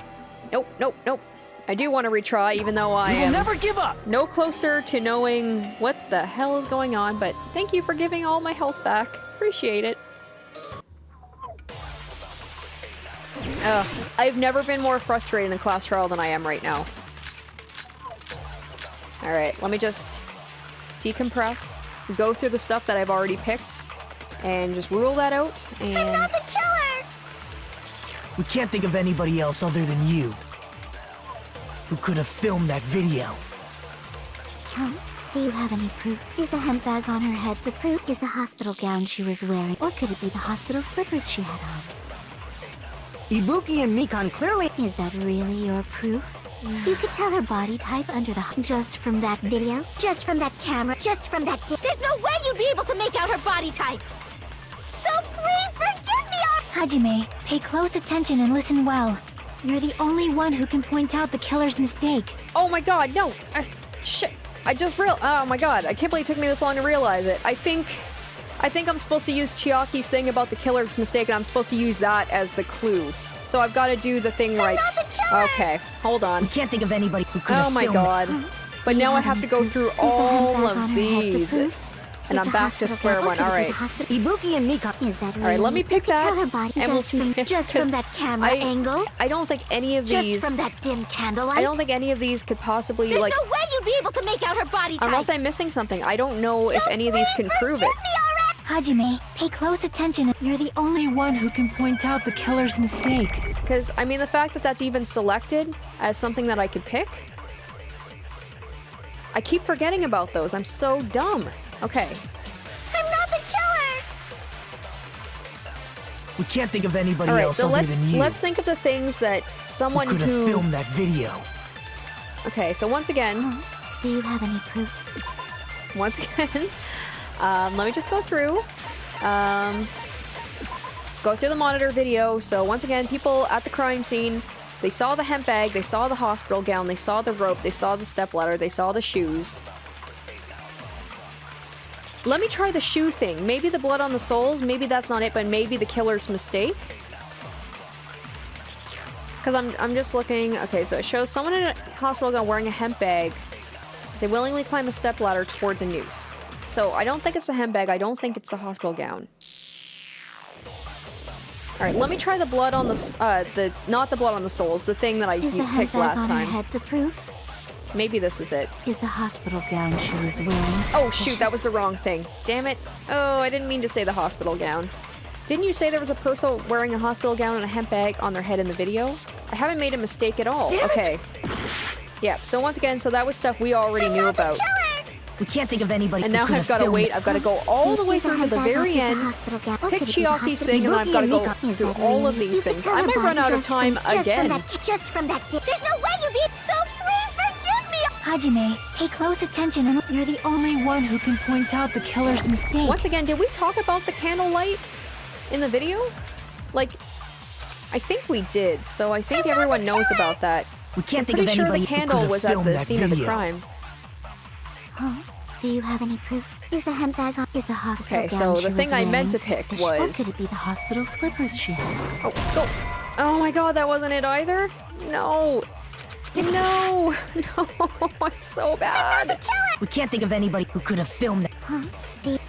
I do want to retry, even though I will am never give up! no closer to knowing what the hell is going on, but thank you for giving all my health back. Appreciate it. I've never been more frustrated in class trial than I am right now. Alright, let me just decompress, go through the stuff that I've already picked, and just rule that out, and... I'm not the killer! We can't think of anybody else other than you who could have filmed that video. Huh? Do you have any proof? Is the hemp bag on her head the proof? Is the hospital gown she was wearing? Or could it be the hospital slippers she had on? Ibuki and Mikan clearly... Is that really your proof? You could tell her body type under the... Just from that video? Just from that camera? Just from that... There's no way you'd be able to make out her body type! So please forgive me! Hajime, pay close attention and listen well. You're the only one who can point out the killer's mistake. Oh my god, no! Shit! Oh my god, I can't believe it took me this long to realize it. I think I'm supposed to use Chiaki's thing about the killer's mistake, and I'm supposed to use that as the clue. So I've got to do the thing right. Okay, hold on. We can't think of anybody who could have filmed Oh my god. But now I have to go through all of these. And I'm back to square one. Alright. Ibuki and Mikan... Is that Alright, let me pick that. Tell her body And we'll see. Just from that camera angle? I don't think any of these... Just from that dim candlelight? I don't think any of these could possibly, There's like... no way you'd be able to make out her body type! Unless I'm missing something. I don't know if any of these can prove it. Hajime, pay close attention. You're the only one who can point out the killer's mistake. Because, I mean, the fact that that's even selected as something that I could pick... I keep forgetting about those. I'm so dumb. Okay. I'm not the killer! We can't think of anybody Alright, else so other than you let's think of the things that someone who could have filmed that video. Okay, so once again... Do you have any proof? Once again... let me just go through. Go through the monitor video. So once again, people at the crime scene, they saw the hemp bag, they saw the hospital gown, they saw the rope, they saw the stepladder, they saw the shoes. Let me try the shoe thing. Maybe the blood on the soles, maybe that's not it, but maybe the killer's mistake. Because I'm just looking. Okay, so it shows someone in a hospital gown wearing a hemp bag as they willingly climb a stepladder towards a noose. So I don't think it's the hemp bag. I don't think it's the hospital gown. All right, let me try the blood on the not the blood on the soles, the thing that I picked last time. Is the hemp bag on her head the proof? Maybe this is it. Is the hospital gown she was wearing Oh shoot, that was the wrong thing. Damn it. Oh, I didn't mean to say the hospital gown. Didn't you say there was a person wearing a hospital gown and a hemp bag on their head in the video? I haven't made a mistake at all. Damn okay. Yeah, so once again, so that was stuff we already knew about. We can't think of anybody And who now could I've have got to filmed wait. I've got to go all the way through to the very end, pick Chiaki's thing, and then I've got to go through all of these things. I might run out of time again. Just from that. There's no way you'd be. So please forgive me. Hajime, pay close attention and you're the only one who can point out the killer's mistake. Once again, did we talk about the candlelight in the video? Like, I think we did, so I think everyone knows about that. We can't I'm think of pretty sure anybody the who candle could've was at filmed the that scene of the video. crime. Huh? Do you have any proof? Is the handbag on? Is the hospital Okay, gown so she the thing was I meant to wearing pick suspicious? Or was... could it be the hospital slippers she had? Oh, go. Oh my god, that wasn't it either? No. No. No, I'm so bad. We can't think of anybody who could have filmed that. Huh?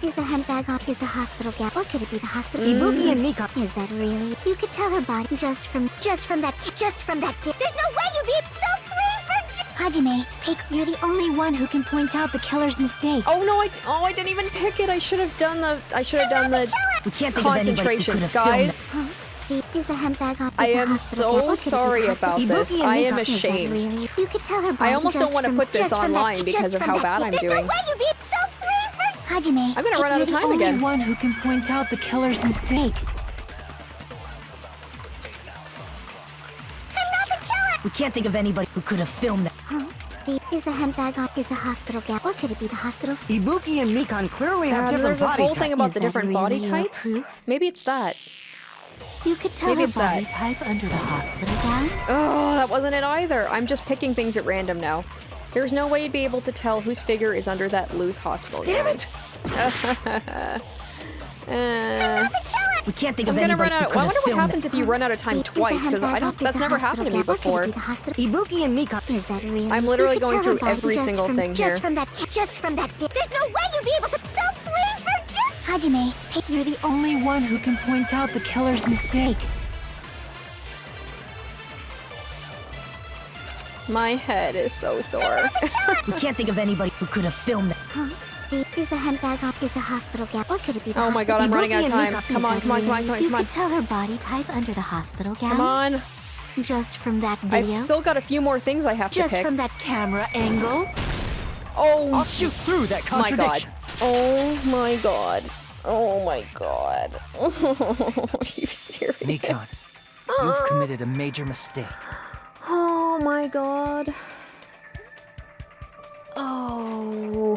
Is the handbag on? Is the hospital gown? Or could it be the hospital? Ibuki and Mika. Is that really? You could tell her body just from that dip. There's no way you'd be so please forgive. Hajime, you're the only one who can point out the killer's mistake. Oh no, I didn't even pick it. I should have done the We can't think of anybody who concentration. could have filmed Guys, that. Huh? Is the handbag on? Is I the am hospital so gown? Or could it be the sorry hospital? about this. Ibuki and I am Mika. Is that ashamed. really? You could tell her body I almost don't just want to from- put this just from that- online because just of from how that bad dip. I'm There's doing. no way you'd be so please forgive. Hajime, I'm gonna run out of you're time the only again. one who can point out the killer's mistake. I'm not the killer. We can't think of anybody who could have filmed that. Huh? Is the handbag on? Is the hospital gown? Or could it be the hospital? Ibuki and Mikan clearly have different There's this body whole types. thing about Is the that different body really your types. proof? Maybe it's that. You could tell Maybe her it's body that. type under the hospital gown. Oh, that wasn't it either. I'm just picking things at random now. There's no way you'd be able to tell whose figure is under that loose hospital gown. Damn it! We can't think I'm of gonna anybody run out. who I could wonder have what filmed happens if you run out of time twice, because I don't. That's never happened to me before. Ibuki and Mikan. Is that really? I'm literally You could going tell her through body every just single from- thing just here. from that dip. There's no way you'd be able to. So please forgive. Hajime, you're the only one who can point out the killer's mistake. My head is so sore. We can't think of anybody who could have filmed that. Huh? Is the handbag on? Is the hospital gown? Or could it be the Oh my god, I'm running out of time. Come on, come on, come on, come on, You come on. could tell her body type under the hospital gown. Come on. Just from that I've video. still got a few more things I have to Just pick. from that camera angle. Oh I'll shoot through that my god. contradiction. Oh my god. Oh my god. Are you serious? Nikon, you've committed a major mistake. Oh my god. Oh,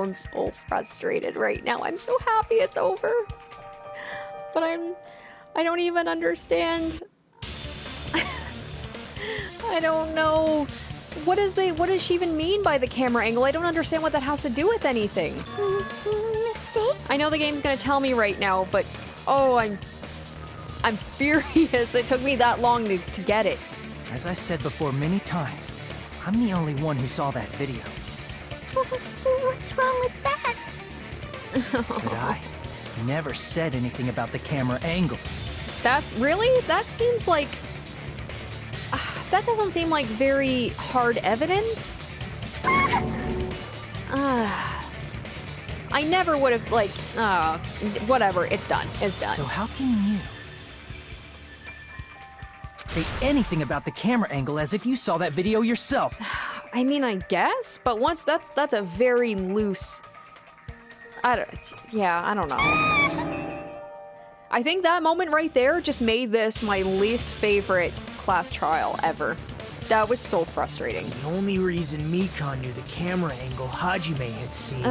I'm so frustrated right now. I'm so happy it's over. But I don't even understand. I don't know. What does she even mean by the camera angle? I don't understand what that has to do with anything. Mistake? I know the game's gonna tell me right now, but oh, I'm furious. It took me that long to get it. As I said before many times, I'm the only one who saw that video. What's wrong with that? But I never said anything about the camera angle. That seems like that doesn't seem like very hard evidence. I never would have whatever, it's done. It's done. So how can you say anything about the camera angle as if you saw that video yourself? I mean, I guess, but once that's a very loose. I don't know. I think that moment right there just made this my least favorite class trial ever. That was so frustrating. The only reason Mikan knew the camera angle Hajime had seen.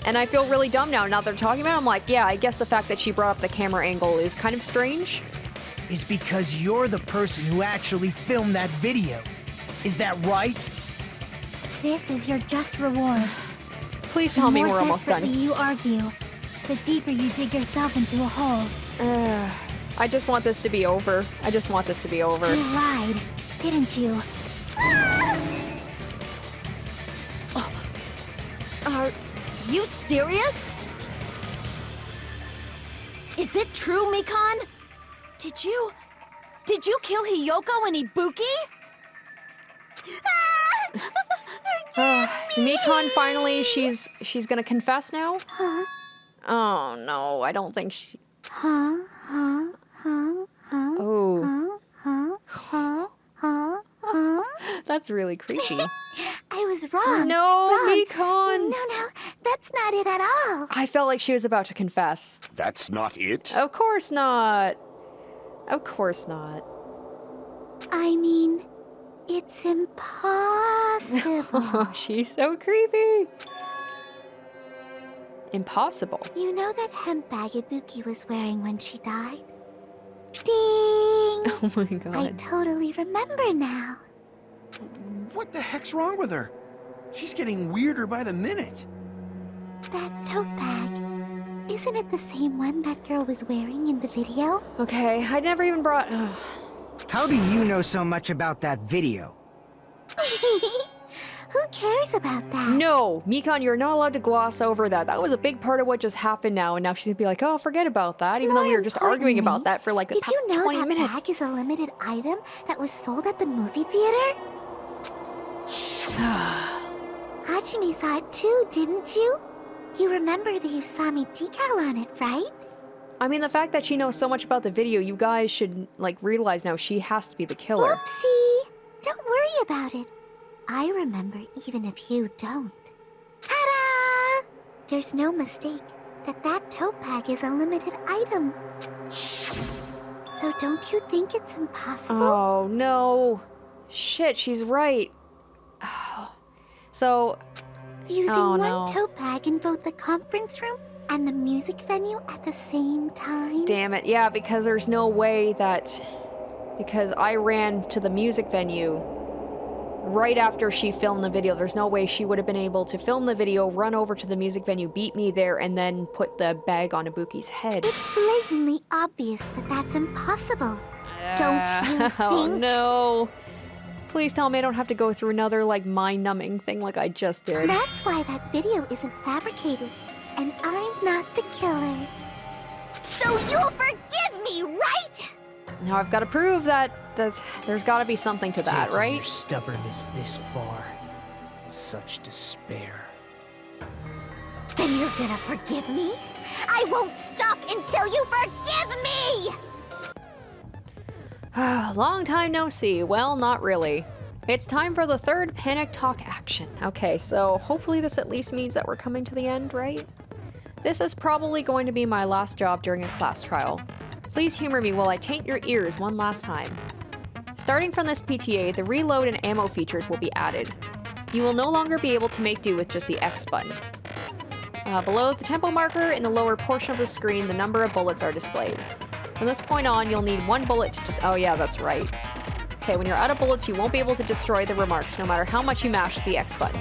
And I feel really dumb now. Now they're talking about it, I'm like, yeah, I guess the fact that she brought up the camera angle is kind of strange. Is because you're the person who actually filmed that video. Is that right? This is your just reward. Please tell me The more we're almost done. desperately you argue, the deeper you dig yourself into a hole. I just want this to be over. I just want this to be over. You lied, didn't you? Are you serious? Is it true, Mikan? Did you kill Hiyoko and Ibuki? So Mikan finally, she's gonna confess now? Oh no, I don't think she... Oh. That's really creepy. I was wrong. No, Wrong. Mikan! No, that's not it at all. I felt like she was about to confess. That's not it? Of course not. Of course not. I mean, It's impossible. Oh, she's so creepy. Impossible. You know that hemp bag Ibuki was wearing when she died? Ding! Oh my I god. totally remember now. What the heck's wrong with her? She's getting weirder by the minute. That tote bag. Isn't it the same one that girl was wearing in the video? Okay, I never even brought... How do you know so much about that video? Who cares about that? No, Mikan, you're not allowed to gloss over that. That was a big part of what just happened now, and now she's gonna be like, oh, forget about that, even though we were just arguing about that for like the Did past you know 20 that minutes. bag is a limited item that was sold at the movie theater? Hajime saw it too, didn't you? You remember the Usami decal on it, right? I mean, the fact that she knows so much about the video, you guys should, like, realize now she has to be the killer. Oopsie! Don't worry about it. I remember even if you don't. Ta-da! There's no mistake that that tote bag is a limited item. So don't you think it's impossible? Oh, no. Shit, she's right. So... Using Oh, one no. tote bag in both the conference room and the music venue at the same time? Damn it, yeah, because there's no way that... Because I ran to the music venue right after she filmed the video. There's no way she would have been able to film the video, run over to the music venue, beat me there, and then put the bag on Ibuki's head. It's blatantly obvious that that's impossible. Don't you think? Oh, no. Please tell me I don't have to go through another, like, mind-numbing thing like I just did. That's why that video isn't fabricated, and I'm not the killer. So you'll forgive me, right? Now I've got to prove that there's got to be something to that, Taking right? your stubbornness this far. Such despair. Then you're gonna forgive me? I won't stop until you forgive me! Long time no see. Well, not really. It's time for the third panic talk action. Okay, so hopefully this at least means that we're coming to the end, right? This is probably going to be my last job during a class trial. Please humor me while I taint your ears one last time. Starting from this PTA, the reload and ammo features will be added. You will no longer be able to make do with just the X button. Below the tempo marker in the lower portion of the screen, the number of bullets are displayed. From this point on, you'll need one bullet to just... Oh yeah, that's right. Okay, when you're out of bullets, you won't be able to destroy the remarks, no matter how much you mash the X button.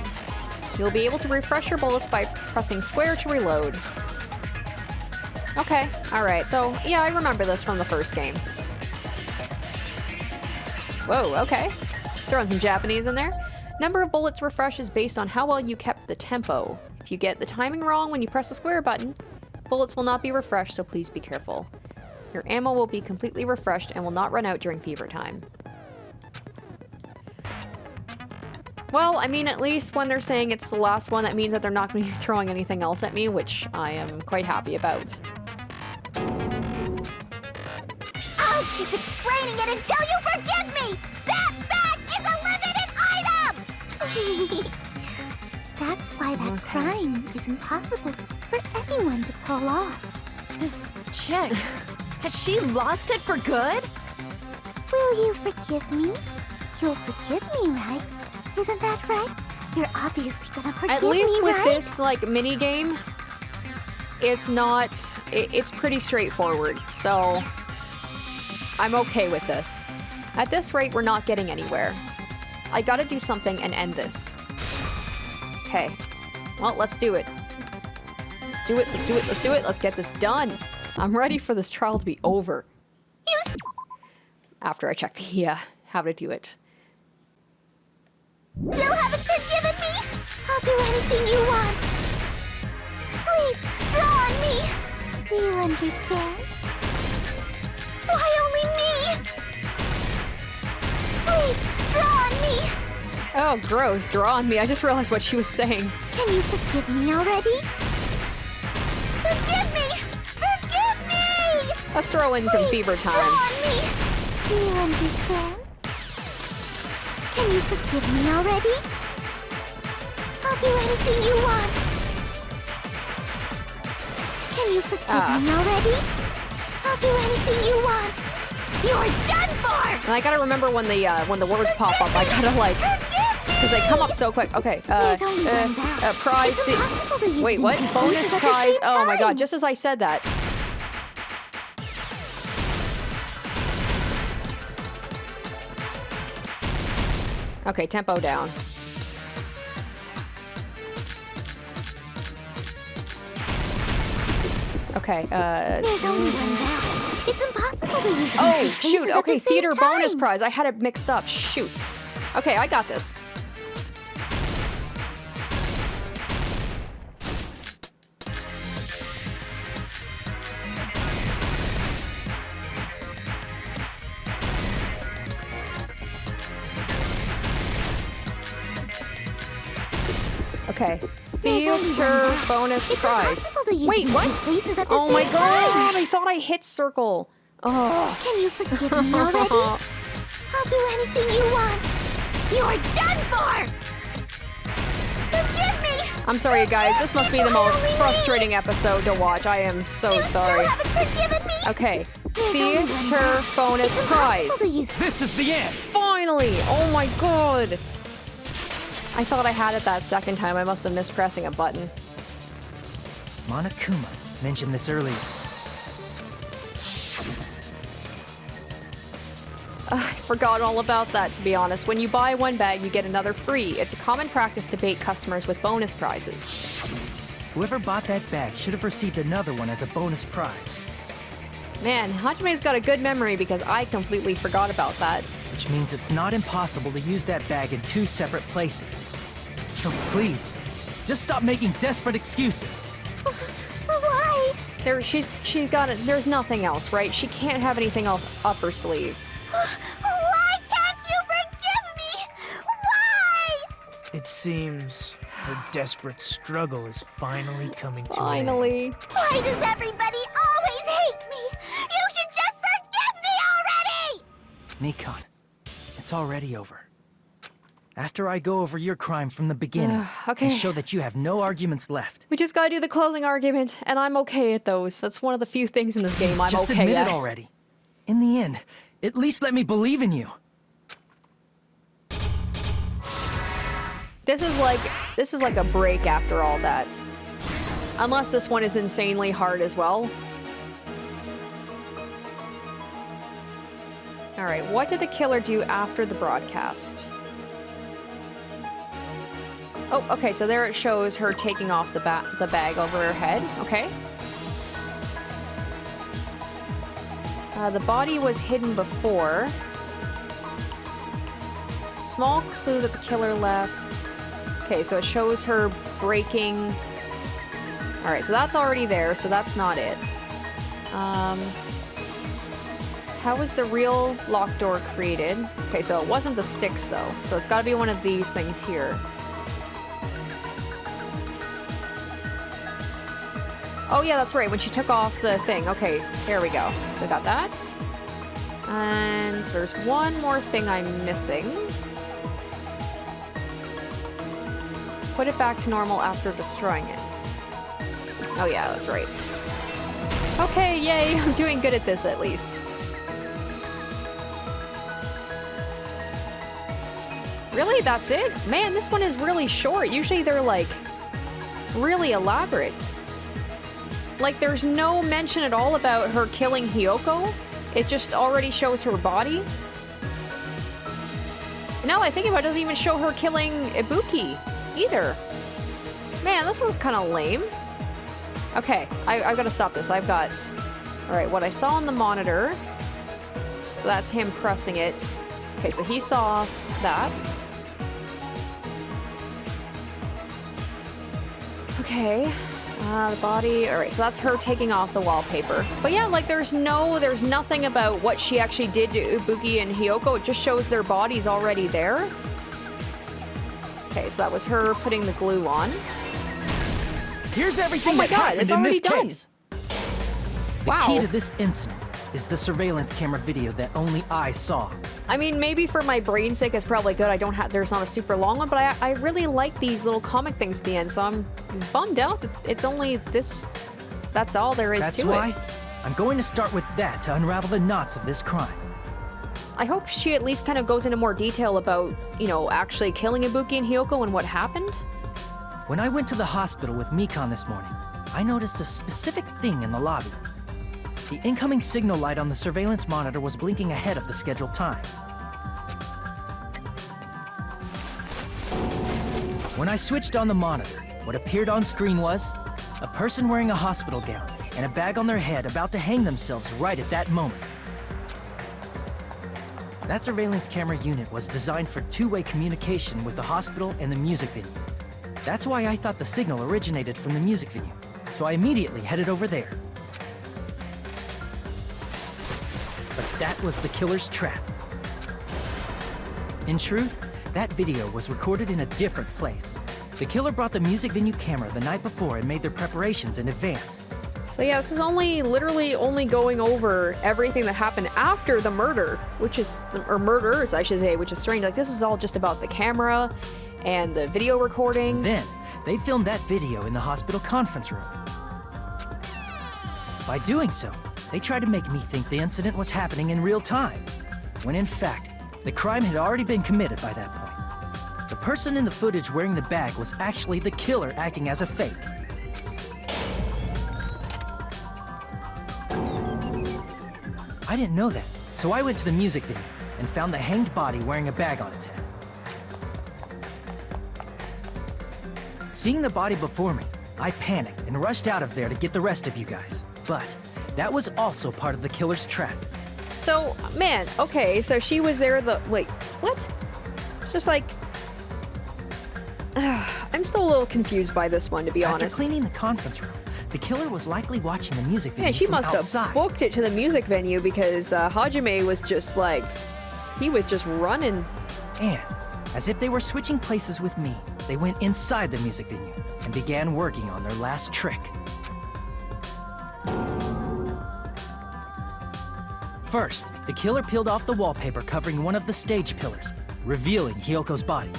You'll be able to refresh your bullets by pressing square to reload. Okay, alright, so yeah, I remember this from the first game. Whoa, okay. Throwing some Japanese in there. Number of bullets refreshes based on how well you kept the tempo. If you get the timing wrong when you press the square button, bullets will not be refreshed, so please be careful. Your ammo will be completely refreshed and will not run out during fever time. Well, I mean, at least when they're saying it's the last one, that means that they're not going to be throwing anything else at me, which I am quite happy about. I'll keep explaining it until you forgive me! That bag is a limited item! That's why that crime is impossible for anyone to pull off. This chick, has she lost it for good? Will you forgive me? You'll forgive me, right? Isn't that right? You're obviously gonna forgive At least me, with right? this, like, mini-game, it's not... It's pretty straightforward, so... I'm okay with this. At this rate, we're not getting anywhere. I gotta do something and end this. Okay. Well, let's do it. Let's do it, let's do it, let's do it, let's get this done. I'm ready for this trial to be over. After I check the, how to do it. Still haven't forgiven me? I'll do anything you want. Please, draw on me. Do you understand? Why only me? Please, draw on me. Oh, gross, draw on me. I just realized what she was saying. Can you forgive me already? Forgive me! Forgive me! Let's throw in some fever Draw time. on me. Do you understand? Can you forgive me already? I'll do anything you want. Can you forgive me already? I'll do anything you want. You're done for! And I gotta remember when the words pop up. I gotta like, because they come up so quick. Okay. There's only one bag. Prize. It's impossible to use Wait, it in what? 2 Bonus places at the prize? same Oh my god! time. Just as I said that. Okay, tempo down. There's Okay, only one bag. It's impossible to use it in 2 oh, places shoot, at okay, the same theater bonus time. prize. I had it mixed up, shoot. Okay, I got this. Okay, theater bonus It's prize. impossible to use Wait, it in what? 2 places at the Oh same my time. god, I thought I hit circle. Oh. Can you forgive me already? I'll do anything you want. You're done for! Forgive me! I'm sorry, guys. This must be the most frustrating episode to watch. I am so You sorry. still haven't forgiven me! Okay, There's only one theater bag. bonus It's prize. impossible to use it. This is the end! Finally! Oh my god! I thought I had it that second time. I must have missed pressing a button. Monokuma mentioned this earlier. I forgot all about that, to be honest. When you buy one bag, you get another free. It's a common practice to bait customers with bonus prizes. Whoever bought that bag should have received another one as a bonus prize. Man, Hajime's got a good memory because I completely forgot about that. Which means it's not impossible to use that bag in 2 separate places. So please, just stop making desperate excuses. Why? She's got it. There's nothing else, right? She can't have anything else up her sleeve. Why can't you forgive me? Why? It seems her desperate struggle is finally coming to an end. Finally. Why does everybody always hate me? You should just forgive me already! Nikon, it's already over. After I go over your crime from the beginning okay. and show that you have no arguments left, We just gotta do the closing argument, and I'm okay at those. That's one of the few things in this game I'm just okay admit at. it already. In the end, at least let me believe in you. This is like a break after all that. Unless this one is insanely hard as well. Alright, what did the killer do after the broadcast? Oh, okay, so there it shows her taking off the bag over her head. Okay. The body was hidden before. Small clue that the killer left. Okay, so it shows her breaking. Alright, so that's already there, so that's not it. How was the real locked door created? Okay, so it wasn't the sticks though, so it's gotta be one of these things here. Oh yeah, that's right, when she took off the thing. Okay, there we go. So I got that. And there's one more thing I'm missing. Put it back to normal after destroying it. Oh yeah, that's right. Okay, yay, I'm doing good at this at least. Really, that's it? Man, this one is really short. Usually they're like really elaborate. Like there's no mention at all about her killing Hiyoko. It just already shows her body. And now that I think about it, it doesn't even show her killing Ibuki either. Man, this one's kind of lame. Okay, I've got to stop this. I've got... Alright, what I saw on the monitor. So that's him pressing it. Okay, so he saw that. Okay. The body. Alright, so that's her taking off the wallpaper. But yeah, like there's nothing about what she actually did to Ibuki and Hiyoko. It just shows their bodies already there. Okay, so that was her putting the glue on. Here's everything Oh my that God, happened it's in already this done. case. Wow. The key to this incident is the surveillance camera video that only I saw. I mean, maybe for my brain's sake, it's probably good. There's not a super long one, but I really like these little comic things at the end, so I'm bummed out that it's only this. That's all there is That's to why it. I'm going to start with that to unravel the knots of this crime. I hope she at least kind of goes into more detail about, you know, actually killing Ibuki and Hiyoko and what happened. When I went to the hospital with Mikan this morning, I noticed a specific thing in the lobby. The incoming signal light on the surveillance monitor was blinking ahead of the scheduled time. When I switched on the monitor, what appeared on screen was a person wearing a hospital gown and a bag on their head about to hang themselves right at that moment. That surveillance camera unit was designed for two-way communication with the hospital and the music venue. That's why I thought the signal originated from the music venue, so I immediately headed over there. But that was the killer's trap. In truth, that video was recorded in a different place. The killer brought the music venue camera the night before and made their preparations in advance. So yeah, this is literally only going over everything that happened after the murder, which is, or murders, I should say, which is strange. Like, this is all just about the camera and the video recording. Then, they filmed that video in the hospital conference room. By doing so, they tried to make me think the incident was happening in real time, when in fact, the crime had already been committed by that point. The person in the footage wearing the bag was actually the killer acting as a fake. I didn't know that, so I went to the music venue and found the hanged body wearing a bag on its head. Seeing the body before me, I panicked and rushed out of there to get the rest of you guys. But that was also part of the killer's trap. So, man, okay, so she was there wait, what? It's just like... I'm still a little confused by this one, to be honest. After cleaning the conference room, the killer was likely watching the music venue Yeah, she from must outside. have booked it to the music venue because Hajime was just like... He was just running. And, as if they were switching places with me, they went inside the music venue and began working on their last trick. First, the killer peeled off the wallpaper covering one of the stage pillars, revealing Hiyoko's body.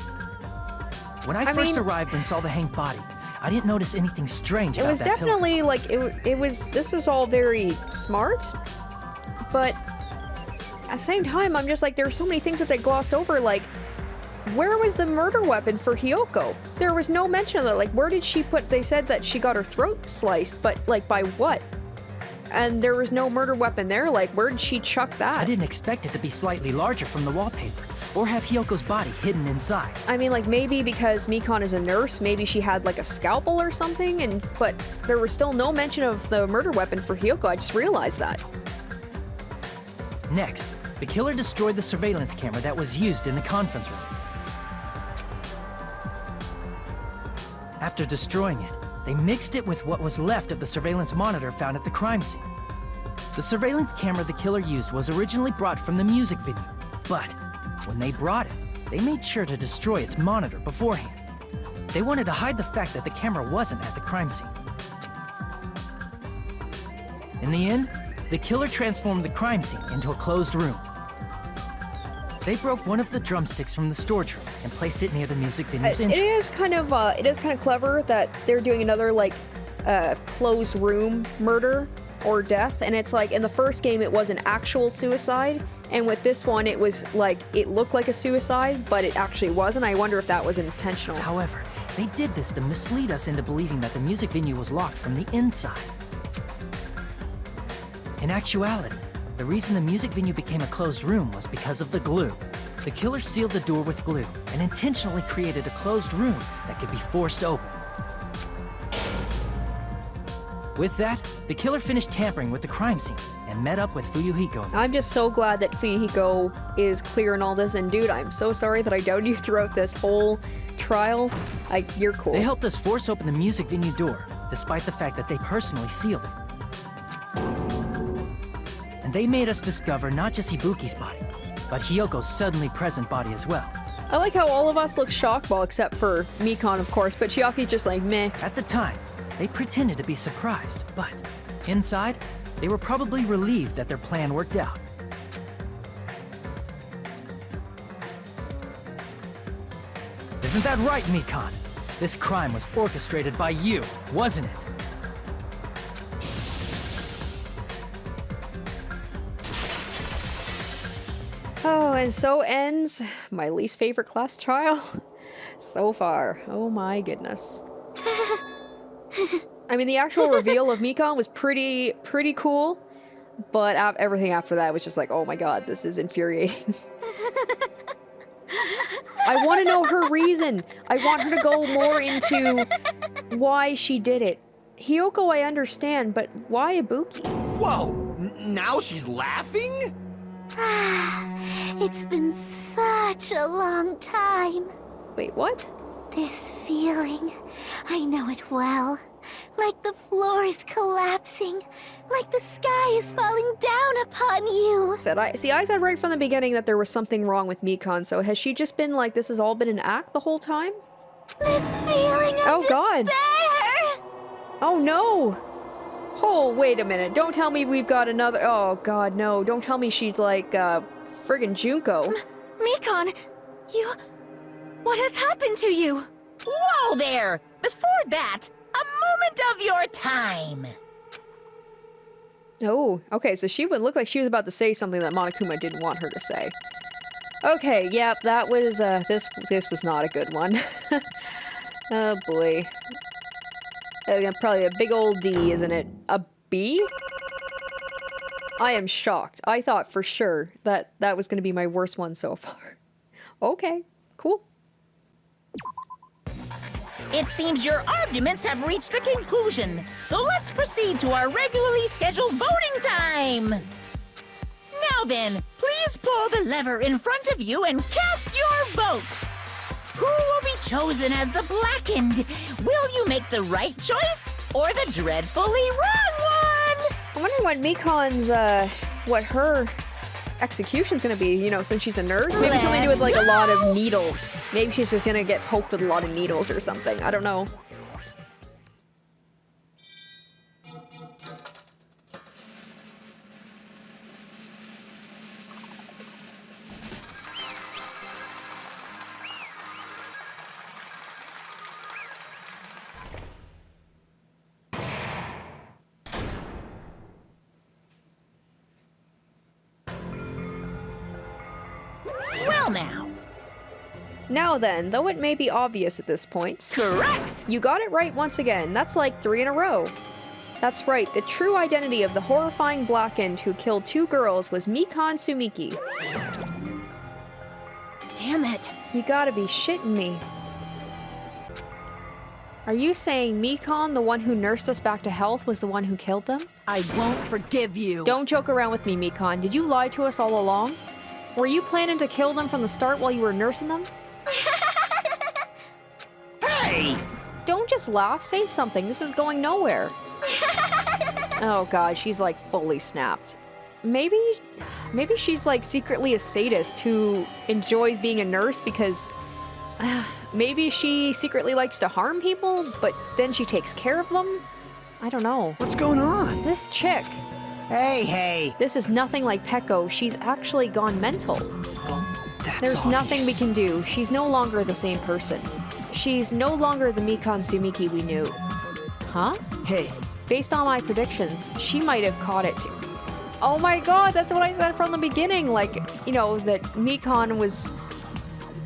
When I first arrived and saw the hanged body, I didn't notice anything strange about that pillar. It was definitely like, it was, this is all very smart, but at the same time, I'm just like, there are so many things that they glossed over, like, where was the murder weapon for Hiyoko? There was no mention of that, like, where did she put, they said that she got her throat sliced, but, like, by what? And there was no murder weapon there, like, where did she chuck that? I didn't expect it to be slightly larger from the wallpaper, or have Hiyoko's body hidden inside. I mean, like, maybe because Mikan is a nurse, maybe she had, like, a scalpel or something, but there was still no mention of the murder weapon for Hiyoko, I just realized that. Next, the killer destroyed the surveillance camera that was used in the conference room. After destroying it, they mixed it with what was left of the surveillance monitor found at the crime scene. The surveillance camera the killer used was originally brought from the music venue, but when they brought it, they made sure to destroy its monitor beforehand. They wanted to hide the fact that the camera wasn't at the crime scene. In the end, the killer transformed the crime scene into a closed room. They broke one of the drumsticks from the storage room and placed it near the music venue's entrance. It is kind of clever that they're doing another, like, closed room murder or death, and it's like, in the first game it was an actual suicide, and with this one it was like, it looked like a suicide, but it actually wasn't. I wonder if that was intentional. However, they did this to mislead us into believing that the music venue was locked from the inside. In actuality, the reason the music venue became a closed room was because of the glue. The killer sealed the door with glue and intentionally created a closed room that could be forced open. With that, the killer finished tampering with the crime scene and met up with Fuyuhiko. I'm just so glad that Fuyuhiko is clear in all this, and dude, I'm so sorry that I doubted you throughout this whole trial. You're cool. They helped us force open the music venue door, despite the fact that they personally sealed it. And they made us discover not just Ibuki's body, but Hiyoko's suddenly present body as well. I like how all of us look shocked, well, except for Mikan, of course, but Chiaki's just like, meh. At the time, they pretended to be surprised, but inside, they were probably relieved that their plan worked out. Isn't that right, Mikan? This crime was orchestrated by you, wasn't it? And so ends my least favorite class trial so far. Oh my goodness. I mean, the actual reveal of Mikon was pretty cool, but everything after that was just like, oh my god, this is infuriating. I want to know her reason. I want her to go more into why she did it. Hiyoko, I understand, but why Ibuki? Whoa! Now she's laughing? It's been such a long time. Wait, what? This feeling, I know it well. Like the floor is collapsing, like the sky is falling down upon you. I said right from the beginning that there was something wrong with Mikon, so has she just been like, this has all been an act the whole time? This feeling of God. despair! Oh no! Oh, wait a minute. Don't tell me we've got another. Oh god, no. Don't tell me she's like, friggin' Junko. Mikon, you... What has happened to you? Whoa there! Before that, a moment of your time. Oh, okay, so she would look like she was about to say something that Monokuma didn't want her to say. Okay, yep, that was, this was not a good one. Oh boy. Probably a big old D, isn't it? A B? I am shocked. I thought for sure that that was going to be my worst one so far. Okay, cool. It seems your arguments have reached a conclusion, so let's proceed to our regularly scheduled voting time. Now then, please pull the lever in front of you and cast your vote. Who will be chosen as the blackened? Will you make the right choice or the dreadfully wrong one? I'm wondering what Mikon's, what her execution's gonna be, you know, since she's a nurse. Maybe something to do with, like, a lot of needles. Maybe she's just gonna get poked with a lot of needles or something. I don't know. Well now. Now then, though it may be obvious at this point. Correct! You got it right once again. That's like 3 in a row. That's right, the true identity of the horrifying blackened who killed 2 girls was Mikon Sumiki. Damn it. You gotta be shitting me. Are you saying Mikon, the one who nursed us back to health, was the one who killed them? I won't forgive you. Don't joke around with me, Mikon. Did you lie to us all along? Were you planning to kill them from the start while you were nursing them? Hey! Don't just laugh, say something. This is going nowhere. Oh god, she's like fully snapped. Maybe she's like secretly a sadist who enjoys being a nurse because maybe she secretly likes to harm people, but then she takes care of them? I don't know. What's going on? This chick. Hey. This is nothing like Peko. She's actually gone mental. That's There's nothing we obvious. can do. She's no longer the same person. She's no longer the Mikon Sumiki we knew. Huh? Hey. Based on my predictions, she might have caught it too. Oh my god, that's what I said from the beginning. Like, you know, that Mikon was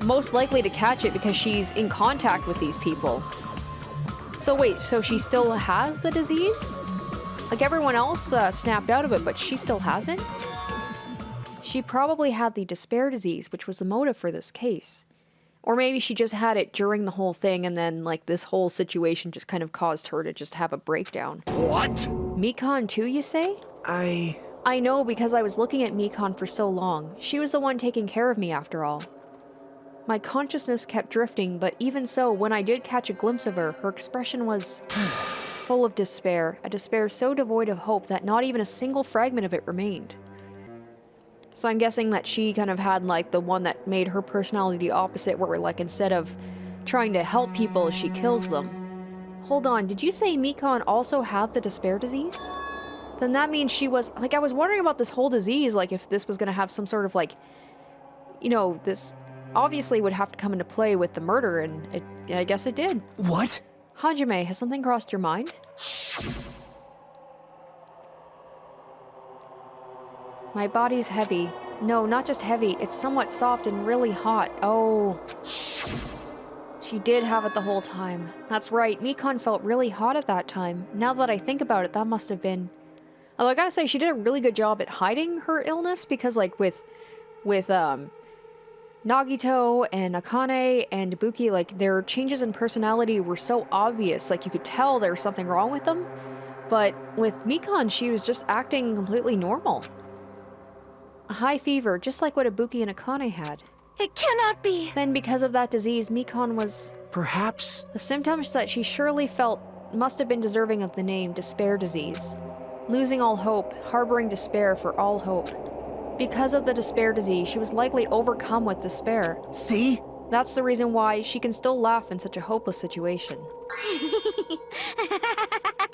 most likely to catch it because she's in contact with these people. So wait, so she still has the disease? Like everyone else snapped out of it, but she still hasn't? She probably had the despair disease, which was the motive for this case. Or maybe she just had it during the whole thing and then, like, this whole situation just kind of caused her to just have a breakdown. What? Mikon too, you say? I know because I was looking at Mikon for so long. She was the one taking care of me after all. My consciousness kept drifting, but even so, when I did catch a glimpse of her, her expression was full of despair, a despair so devoid of hope that not even a single fragment of it remained. So I'm guessing that she kind of had, like, the one that made her personality the opposite, where, like, instead of trying to help people, she kills them. Hold on, did you say Mikon also had the despair disease? Then that means she was, like, I was wondering about this whole disease, like, if this was gonna have some sort of, like, you know, this obviously would have to come into play with the murder, and I guess it did. What? Hajime, has something crossed your mind? My body's heavy. No, not just heavy. It's somewhat soft and really hot. Oh. She did have it the whole time. That's right, Mikon felt really hot at that time. Now that I think about it, that must have been... Although I gotta say, she did a really good job at hiding her illness, because like with Nagito and Akane and Ibuki, like their changes in personality were so obvious, like you could tell there was something wrong with them. But with Mikon, she was just acting completely normal. A high fever, just like what Ibuki and Akane had. It cannot be. Then because of that disease, Mikon was... Perhaps? The symptoms that she surely felt must have been deserving of the name despair disease. Losing all hope, harboring despair for all hope. Because of the despair disease, she was likely overcome with despair. See? That's the reason why she can still laugh in such a hopeless situation.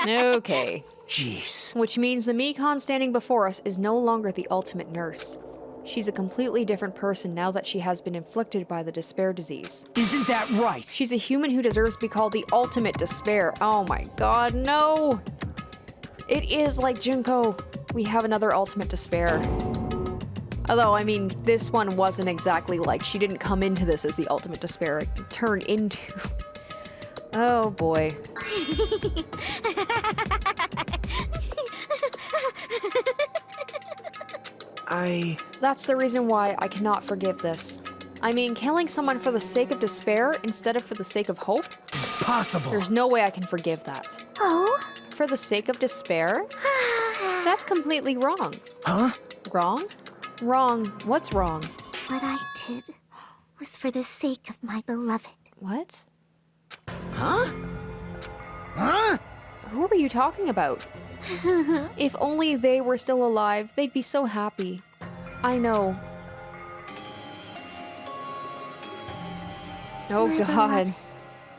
Okay. Jeez. Which means the Mikon standing before us is no longer the ultimate nurse. She's a completely different person now that she has been inflicted by the despair disease. Isn't that right? She's a human who deserves to be called the ultimate despair. Oh my god, no! It is like Junko. We have another ultimate despair. Although, I mean, this one wasn't exactly like, she didn't come into this as the ultimate despair. It turned into... Oh boy. That's the reason why I cannot forgive this. I mean, killing someone for the sake of despair instead of for the sake of hope? Impossible. There's no way I can forgive that. Oh? For the sake of despair? That's completely wrong. Huh? Wrong? Wrong. What's wrong? What I did was for the sake of my beloved. What? Huh? Huh? Who are you talking about? If only they were still alive, they'd be so happy. I know. Oh My god. beloved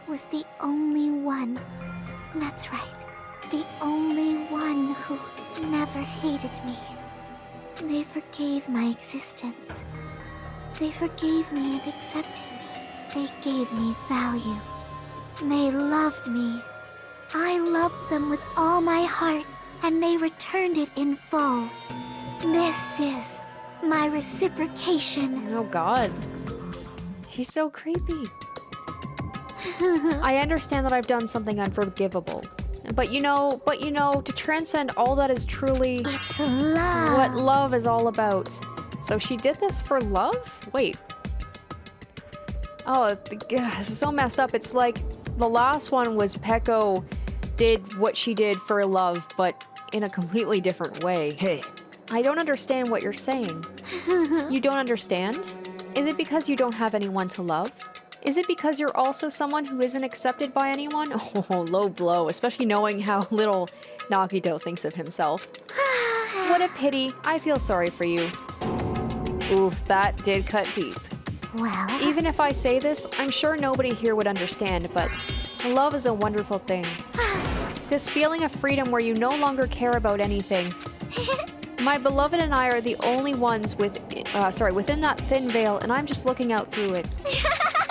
was the only one. That's right. The only one who never hated me. They forgave my existence. They forgave me and accepted me. They gave me value. They loved me. I loved them with all my heart, and they returned it in full. This is my reciprocation. Oh god. She's so creepy. I understand that I've done something unforgivable. But you know, to transcend all that is truly It's love. what love is all about. So she did this for love? Wait. Oh, this is so messed up. It's like the last one was Peko did what she did for love, but in a completely different way. Hey. I don't understand what you're saying. You don't understand? Is it because you don't have anyone to love? Is it because you're also someone who isn't accepted by anyone? Oh, low blow, especially knowing how little Nagito thinks of himself. What a pity. I feel sorry for you. Oof, that did cut deep. Well, Even if I say this, I'm sure nobody here would understand, but love is a wonderful thing. This feeling of freedom where you no longer care about anything. My beloved and I are the only ones within that thin veil, and I'm just looking out through it.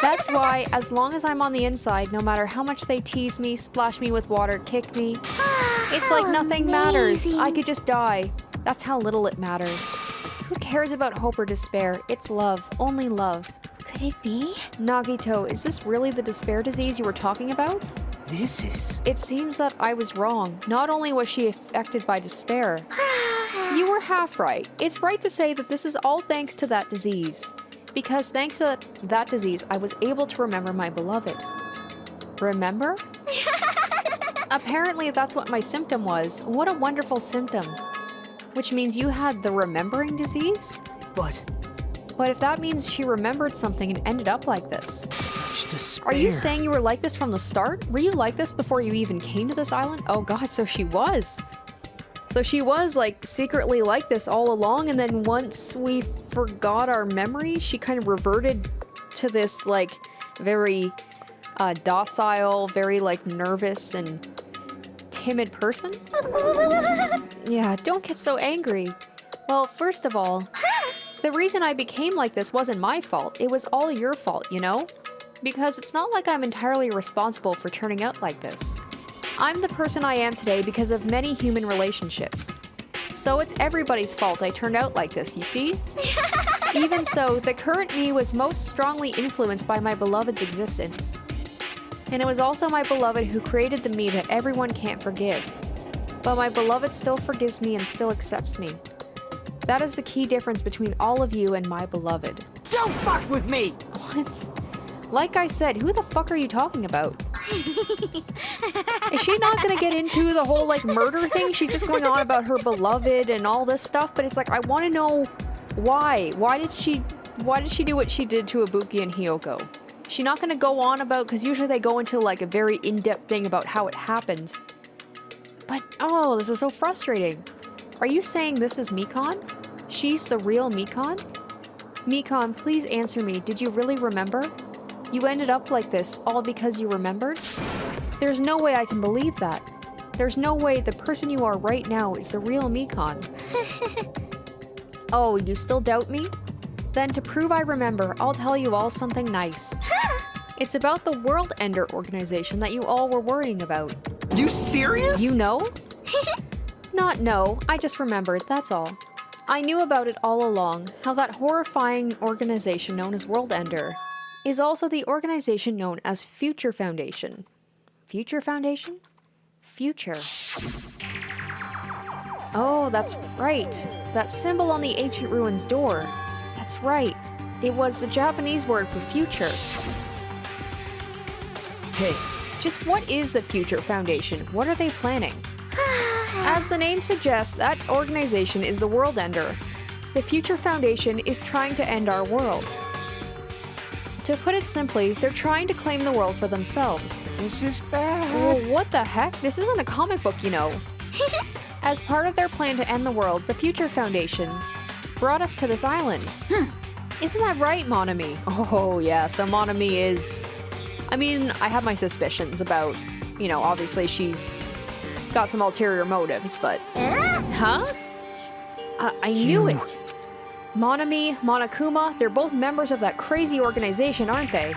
That's why, as long as I'm on the inside, no matter how much they tease me, splash me with water, kick me, it's like nothing matters. I could just die. That's how little it matters. Who cares about hope or despair? It's love. Only love. could it be? Nagito, is this really the despair disease you were talking about? This is... It seems that I was wrong. Not only was she affected by despair, you were half right. It's right to say that this is all thanks to that disease. Because thanks to that disease, I was able to remember my beloved. Remember? Apparently that's what my symptom was. What a wonderful symptom. Which means you had the remembering disease? But if that means she remembered something and ended up like this. Such despair. Are you saying you were like this from the start? Were you like this before you even came to this island? Oh god, so she was. So she was like secretly like this all along, and then once we forgot our memories, she kind of reverted to this like very docile, very like nervous and timid person? Yeah, don't get so angry. Well, first of all, the reason I became like this wasn't my fault. It was all your fault, you know? Because it's not like I'm entirely responsible for turning out like this. I'm the person I am today because of many human relationships. So it's everybody's fault I turned out like this, you see? Even so, the current me was most strongly influenced by my beloved's existence. And it was also my beloved who created the me that everyone can't forgive. But my beloved still forgives me and still accepts me. That is the key difference between all of you and my beloved. Don't fuck with me! What? Like I said, who the fuck are you talking about? Is she not gonna get into the whole, like, murder thing? She's just going on about her beloved and all this stuff, but it's like, I want to know why. Why did she do what she did to Ibuki and Hiyoko? Is she not gonna go on about, because usually they go into, like, a very in-depth thing about how it happened. But, oh, this is so frustrating. Are you saying this is Mikon? She's the real Mikon? Mikon, please answer me. Did you really remember? You ended up like this all because you remembered? There's no way I can believe that. There's no way the person you are right now is the real Mikon. Oh, you still doubt me? Then to prove I remember, I'll tell you all something nice. It's about the World Ender organization that you all were worrying about. You serious? You know? Not know, I just remembered, that's all. I knew about it all along, how that horrifying organization known as World Ender is also the organization known as Future Foundation. Future Foundation? Future. Oh, that's right. That symbol on the ancient ruins door. That's right. It was the Japanese word for future. Hey, Just what is the Future Foundation? What are they planning? As the name suggests, that organization is the World Ender. The Future Foundation is trying to end our world. To put it simply, they're trying to claim the world for themselves. This is bad. Well, what the heck? This isn't a comic book, you know. As part of their plan to end the world, the Future Foundation brought us to this island. Isn't that right, Monami? Oh, yeah, so Monami is... I mean, I have my suspicions about, you know, obviously she's got some ulterior motives, but... Huh? I knew it. Monami, Monokuma, they're both members of that crazy organization, aren't they?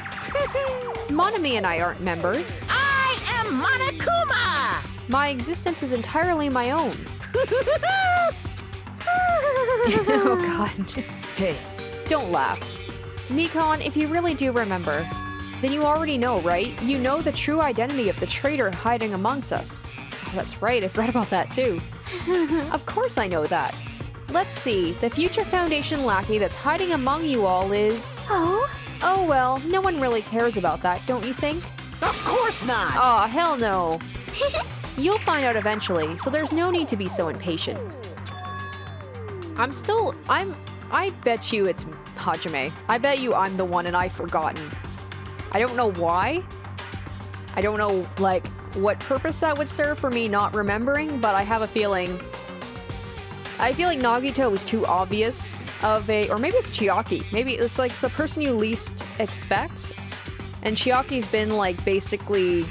Monami and I aren't members. I am Monokuma! My existence is entirely my own. Oh god. hey, Don't laugh. Mikon, if you really do remember, then you already know, right? You know the true identity of the traitor hiding amongst us. Oh, that's right, I've read about that too. Of course I know that. Let's see, the Future Foundation lackey that's hiding among you all is... Oh? Oh well, no one really cares about that, don't you think? Of course not. Aw, hell no. You'll find out eventually, so there's no need to be so impatient. I bet you it's Hajime. I bet you I'm the one and I've forgotten. I don't know why. I don't know, like, what purpose that would serve for me not remembering, but I have a feeling... I feel like Nagito was too obvious of a... Or maybe it's Chiaki. Maybe it's, like, the person you least expect. And Chiaki's been, like, basically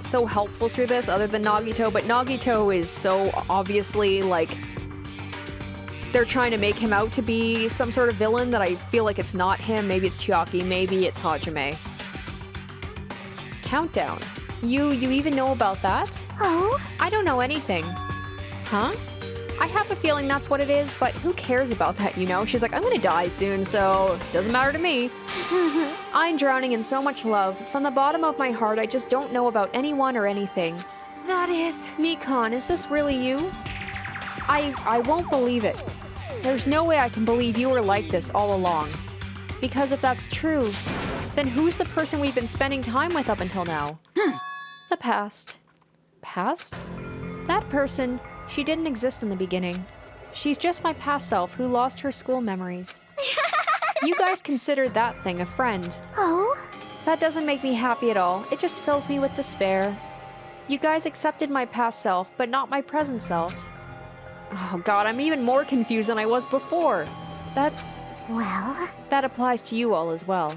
so helpful through this, other than Nagito. But Nagito is so obviously, like... They're trying to make him out to be some sort of villain that I feel like it's not him. Maybe it's Chiaki. Maybe it's Hajime. Countdown. You even know about that? Oh? I don't know anything. Huh? I have a feeling that's what it is, but who cares about that, you know? She's like, I'm gonna die soon, so doesn't matter to me. I'm drowning in so much love. From the bottom of my heart, I just don't know about anyone or anything. That is... Mikon, is this really you? I won't believe it. There's no way I can believe you were like this all along. Because if that's true, then who's the person we've been spending time with up until now? The past. Past? That person, she didn't exist in the beginning. She's just my past self who lost her school memories. You guys considered that thing a friend. Oh? That doesn't make me happy at all. It just fills me with despair. You guys accepted my past self, but not my present self. Oh god, I'm even more confused than I was before. Well... That applies to you all as well.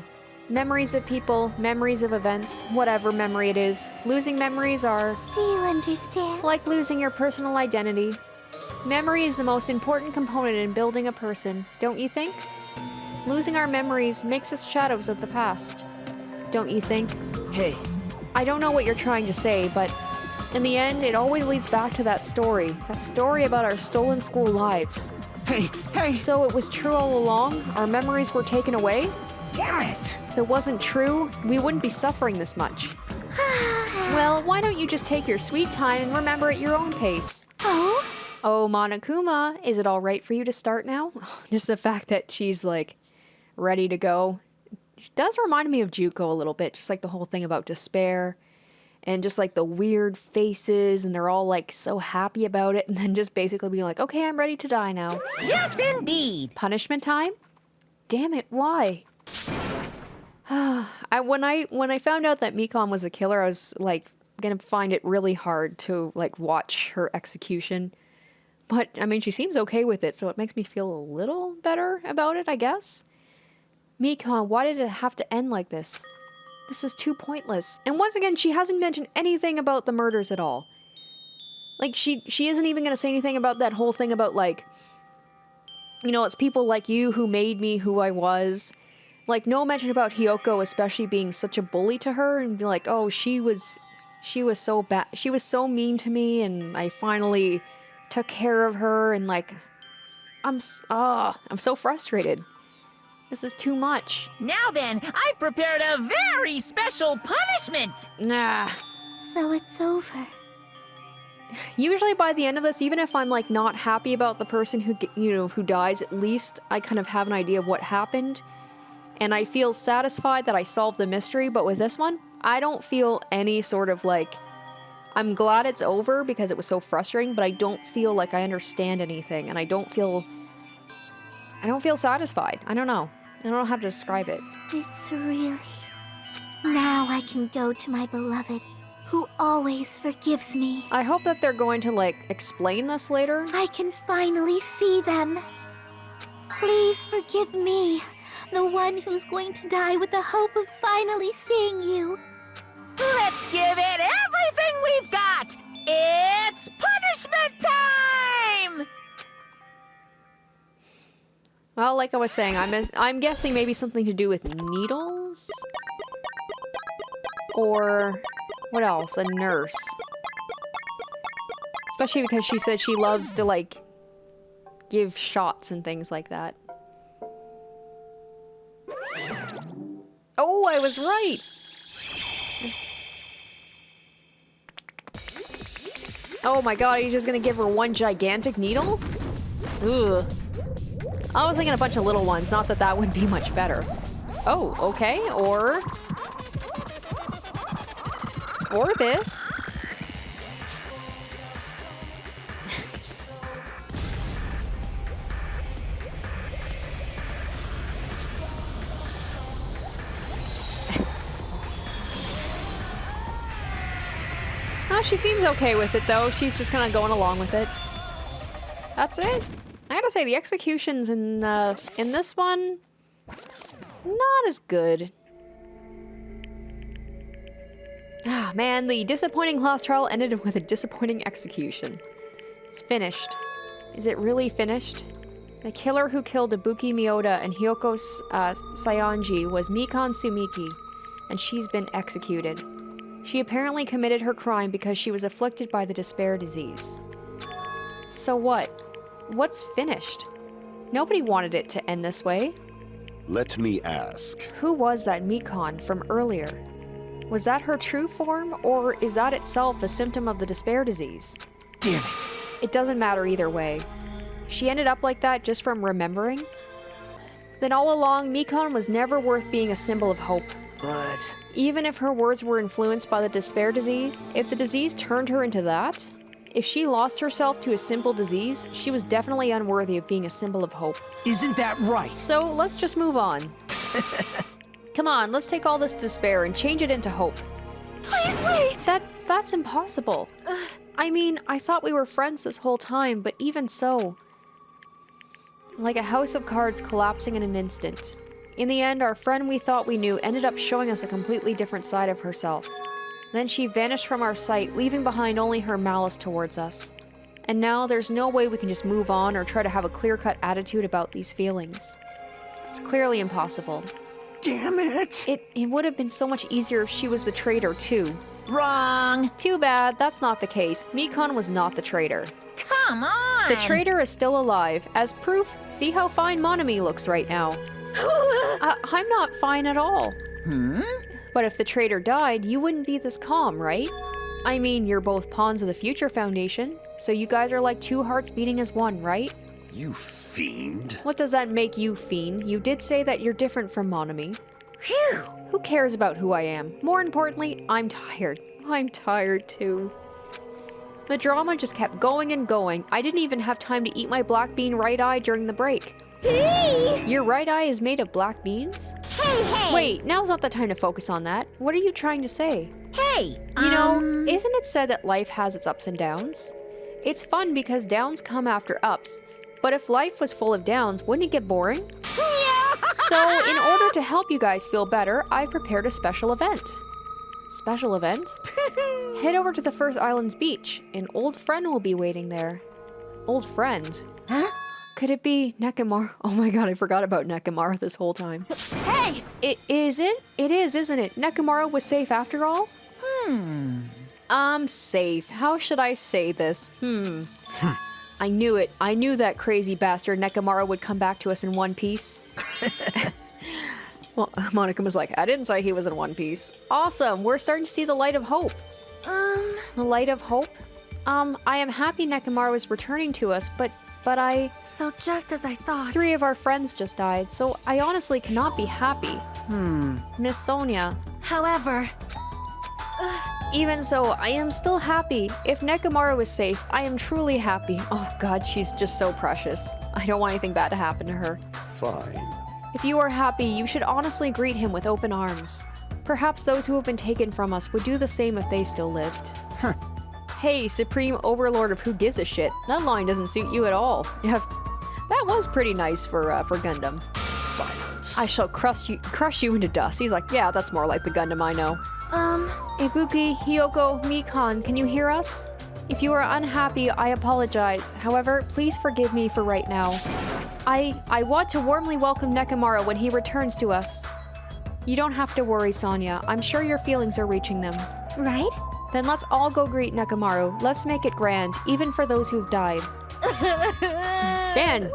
Memories of people, memories of events, whatever memory it is. Losing memories are... Do you understand? like losing your personal identity. Memory is the most important component in building a person, don't you think? Losing our memories makes us shadows of the past. Don't you think? hey, I don't know what you're trying to say, but In the end, it always leads back to that story about our stolen school lives. Hey! So it was true all along? Our memories were taken away? Damn it! If it wasn't true, we wouldn't be suffering this much. Well, why don't you just take your sweet time and remember at your own pace? Oh? Oh, Monokuma, is it all right for you to start now? Just the fact that she's, like, ready to go. It does remind me of Juko a little bit, just like the whole thing about despair. And just, like, the weird faces, and they're all, like, so happy about it, and then just basically being like, okay, I'm ready to die now. Yes, indeed. Punishment time? Damn it, why? When I found out that Mikon was a killer, I was, like, gonna find it really hard to, like, watch her execution. But, I mean, she seems okay with it, so it makes me feel a little better about it, I guess. Mikon, why did it have to end like this? This is too pointless. And once again, she hasn't mentioned anything about the murders at all. Like, she isn't even gonna say anything about that whole thing about, like, you know, it's people like you who made me who I was. Like, no mention about Hyoko especially being such a bully to her and be like, oh, she was so bad. She was so mean to me and I finally took care of her and, like, I'm so frustrated. This is too much. Now then, I've prepared a very special punishment. Nah. So it's over. Usually by the end of this, even if I'm, like, not happy about the person who dies, at least I kind of have an idea of what happened. And I feel satisfied that I solved the mystery, but with this one, I don't feel any sort of, like... I'm glad it's over because it was so frustrating, but I don't feel like I understand anything, and I don't feel satisfied. I don't know. I don't know how to describe it. It's really... Now I can go to my beloved, who always forgives me. I hope that they're going to, like, explain this later. I can finally see them. Please forgive me, the one who's going to die with the hope of finally seeing you. Let's give it everything we've got. It's punishment time! Well, like I was saying, I'm guessing maybe something to do with needles? Or what else? A nurse. Especially because she said she loves to, like, give shots and things like that. Oh, I was right! Oh my god, are you just gonna give her one gigantic needle? Ugh. I was thinking a bunch of little ones, not that that would be much better. Oh, okay, or this. Oh, she seems okay with it, though. She's just kind of going along with it. That's it. I gotta say, the executions in this one, not as good. Ah, man, the disappointing class trial ended with a disappointing execution. It's finished. Is it really finished? The killer who killed Ibuki Miyoda and Hyoko Saionji was Mikon Sumiki, and she's been executed. She apparently committed her crime because she was afflicted by the despair disease. So what? What's finished? Nobody wanted it to end this way. Let me ask. Who was that Mikon from earlier? Was that her true form, or is that itself a symptom of the despair disease? Damn it. It doesn't matter either way. She ended up like that just from remembering? Then all along, Mikon was never worth being a symbol of hope. But... Even if her words were influenced by the despair disease, if the disease turned her into that, if she lost herself to a simple disease, she was definitely unworthy of being a symbol of hope. Isn't that right? So let's just move on. Come on, let's take all this despair and change it into hope. Please wait! That's impossible. I mean, I thought we were friends this whole time, but even so... Like a house of cards collapsing in an instant. In the end, our friend we thought we knew ended up showing us a completely different side of herself. Then she vanished from our sight, leaving behind only her malice towards us. And now there's no way we can just move on or try to have a clear-cut attitude about these feelings. It's clearly impossible. Damn it! It would have been so much easier if she was the traitor, too. Wrong. Too bad, that's not the case. Mikon was not the traitor. Come on. The traitor is still alive. As proof, see how fine Monami looks right now. I'm not fine at all. But if the traitor died, you wouldn't be this calm, right? I mean, you're both pawns of the Future Foundation, so you guys are like two hearts beating as one, right? You fiend. What does that make you, fiend? You did say that you're different from Monami. Phew. Who cares about who I am? More importantly, I'm tired. I'm tired too. The drama just kept going and going. I didn't even have time to eat my black bean right eye during the break. Hey. Your right eye is made of black beans? Hey. Wait, now's not the time to focus on that. What are you trying to say? Hey. You know, isn't it said that life has its ups and downs? It's fun because downs come after ups. But if life was full of downs, wouldn't it get boring? So, in order to help you guys feel better, I've prepared a special event. Special event? Head over to the First Island's beach. An old friend will be waiting there. Old friend? Huh? Could it be Nekomaru? Oh my god, I forgot about Nekomaru this whole time. Hey. Is it? It is, isn't it? Nekomaru was safe after all? Safe. How should I say this? I knew it. I knew that crazy bastard Nekomaru would come back to us in one piece. Well, Monokuma's like, I didn't say he was in one piece. Awesome. We're starting to see the light of hope. The light of hope? I am happy Nekomaru is returning to us, but So just as I thought. 3 of our friends just died, so I honestly cannot be happy. Miss Sonia. However, Even so, I am still happy. If Nekomaru is safe, I am truly happy. Oh god, she's just so precious. I don't want anything bad to happen to her. Fine. If you are happy, you should honestly greet him with open arms. Perhaps those who have been taken from us would do the same if they still lived. Hey, Supreme Overlord of Who Gives a Shit. That line doesn't suit you at all. That was pretty nice for Gundam. Silence. I shall crush you into dust. He's like, yeah, that's more like the Gundam I know. Ibuki, Hiyoko, Mikon, can you hear us? If you are unhappy, I apologize. However, please forgive me for right now. I want to warmly welcome Nekomaru when he returns to us. You don't have to worry, Sonia. I'm sure your feelings are reaching them. right? Then let's all go greet Nekomaru. Let's make it grand, even for those who've died. Man,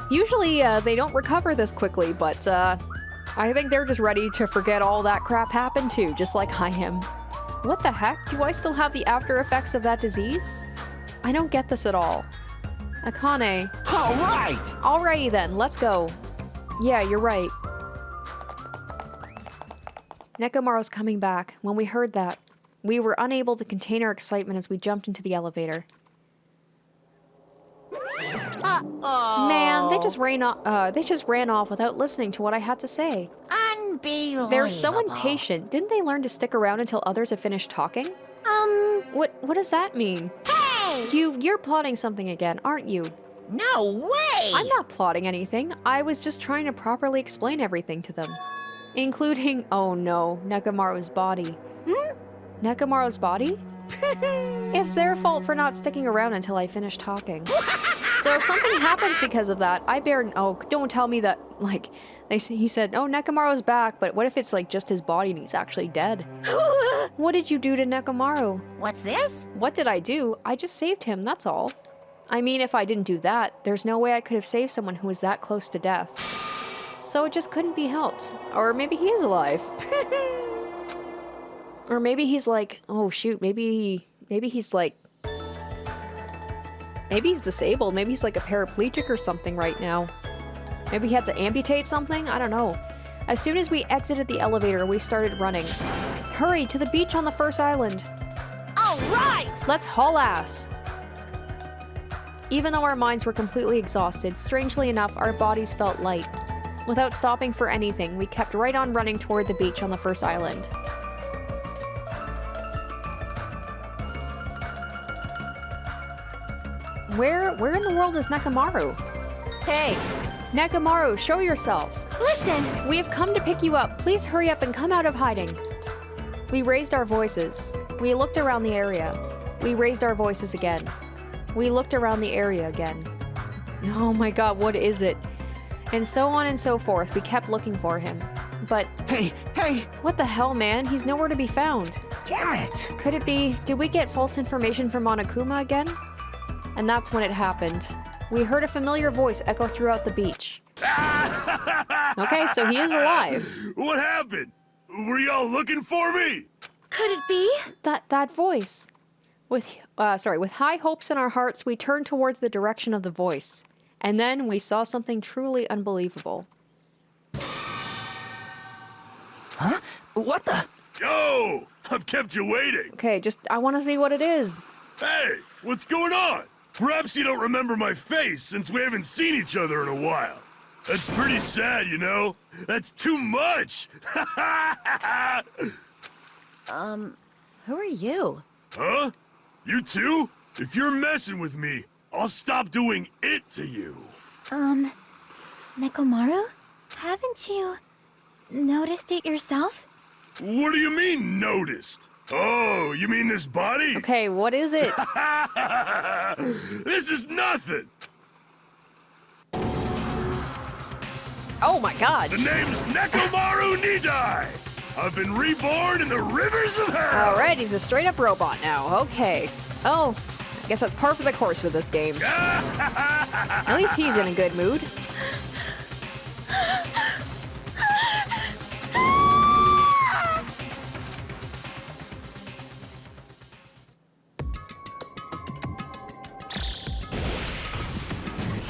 usually they don't recover this quickly, but I think they're just ready to forget all that crap happened too, just like I am. What the heck? Do I still have the after effects of that disease? I don't get this at all. Akane. All right! Alrighty then, let's go. Yeah, you're right. Nekomaru's coming back. When we heard that, we were unable to contain our excitement as we jumped into the elevator. Man, they just ran off without listening to what I had to say. Unbelievable. They're so impatient. Didn't they learn to stick around until others have finished talking? What does that mean? Hey! You're plotting something again, aren't you? No way! I'm not plotting anything. I was just trying to properly explain everything to them. Including, oh no, Nekomaru's body. Nekomaru's body? It's their fault for not sticking around until I finish talking. So if something happens because of that, oh, don't tell me that, like, he said, oh, Nekomaru's back, but what if it's, like, just his body and he's actually dead? What did you do to Nekomaru? What's this? What did I do? I just saved him, that's all. I mean, if I didn't do that, there's no way I could have saved someone who was that close to death. So it just couldn't be helped. Or maybe he is alive. Or maybe he's like, oh shoot, maybe he's like, maybe he's disabled. Maybe he's like a paraplegic or something right now. Maybe he had to amputate something? I don't know. As soon as we exited the elevator, we started running. Hurry, to the beach on the first island. All right! Let's haul ass. Even though our minds were completely exhausted, strangely enough, our bodies felt light. Without stopping for anything, we kept right on running toward the beach on the first island. Where in the world is Nekomaru? Hey! Nekomaru, show yourself! Listen! We have come to pick you up. Please hurry up and come out of hiding. We raised our voices. We looked around the area. We raised our voices again. We looked around the area again. Oh my god, what is it? And so on and so forth, we kept looking for him. but Hey, what the hell, man? He's nowhere to be found. damn it! Could it be, did we get false information from Monokuma again? And that's when it happened. We heard a familiar voice echo throughout the beach. Okay, so he is alive. What happened? Were y'all looking for me? Could it be? That voice. With high hopes in our hearts, we turned towards the direction of the voice. And then we saw something truly unbelievable. Huh? What the? Yo! I've kept you waiting. Okay, I want to see what it is. Hey, what's going on? Perhaps you don't remember my face since we haven't seen each other in a while. That's pretty sad, you know? That's too much! Who are you? Huh? You too? If you're messing with me, I'll stop doing it to you. Nekomaru? Haven't you noticed it yourself? What do you mean, noticed? Oh, you mean this body? Okay, what is it? This is nothing! Oh my god. The name's Nekomaru Nidai! I've been reborn in the rivers of hell! Alright, he's a straight up robot now. Okay. Oh, I guess that's par for the course with this game. At least he's in a good mood.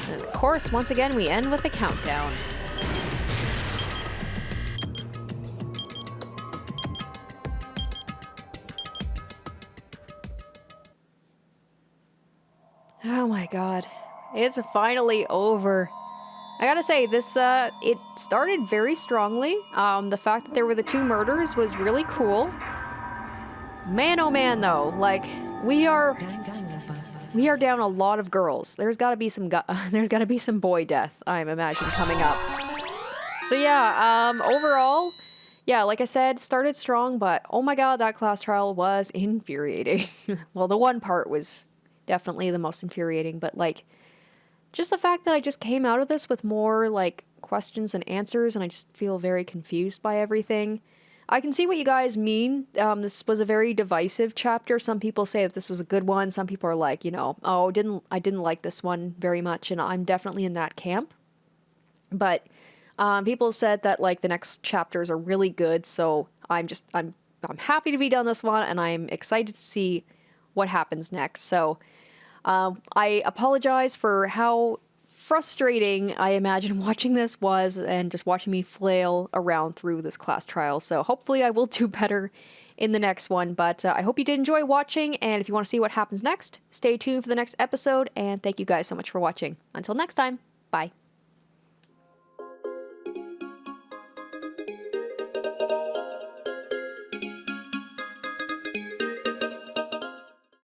And of course, once again, we end with a countdown. Oh my god. It's finally over. I gotta say, this, it started very strongly. The fact that there were the 2 murders was really cool. Man, oh man, though. Like, we are down a lot of girls. There's gotta be some boy death, I'm imagining, coming up. So yeah, overall, yeah, like I said, started strong, but oh my god, that class trial was infuriating. Well, the one part was definitely the most infuriating, but like, just the fact that I just came out of this with more like questions and answers, and I just feel very confused by everything. I can see what you guys mean. This was a very divisive chapter. Some people say that this was a good one. Some people are like, you know, oh, I didn't like this one very much, and I'm definitely in that camp. But people said that like the next chapters are really good, so I'm happy to be done this one, and I'm excited to see what happens next. So I apologize for how frustrating I imagine watching this was, and just watching me flail around through this class trial. So hopefully I will do better in the next one, but I hope you did enjoy watching, and if you want to see what happens next, stay tuned for the next episode, and thank you guys so much for watching. Until next time, bye.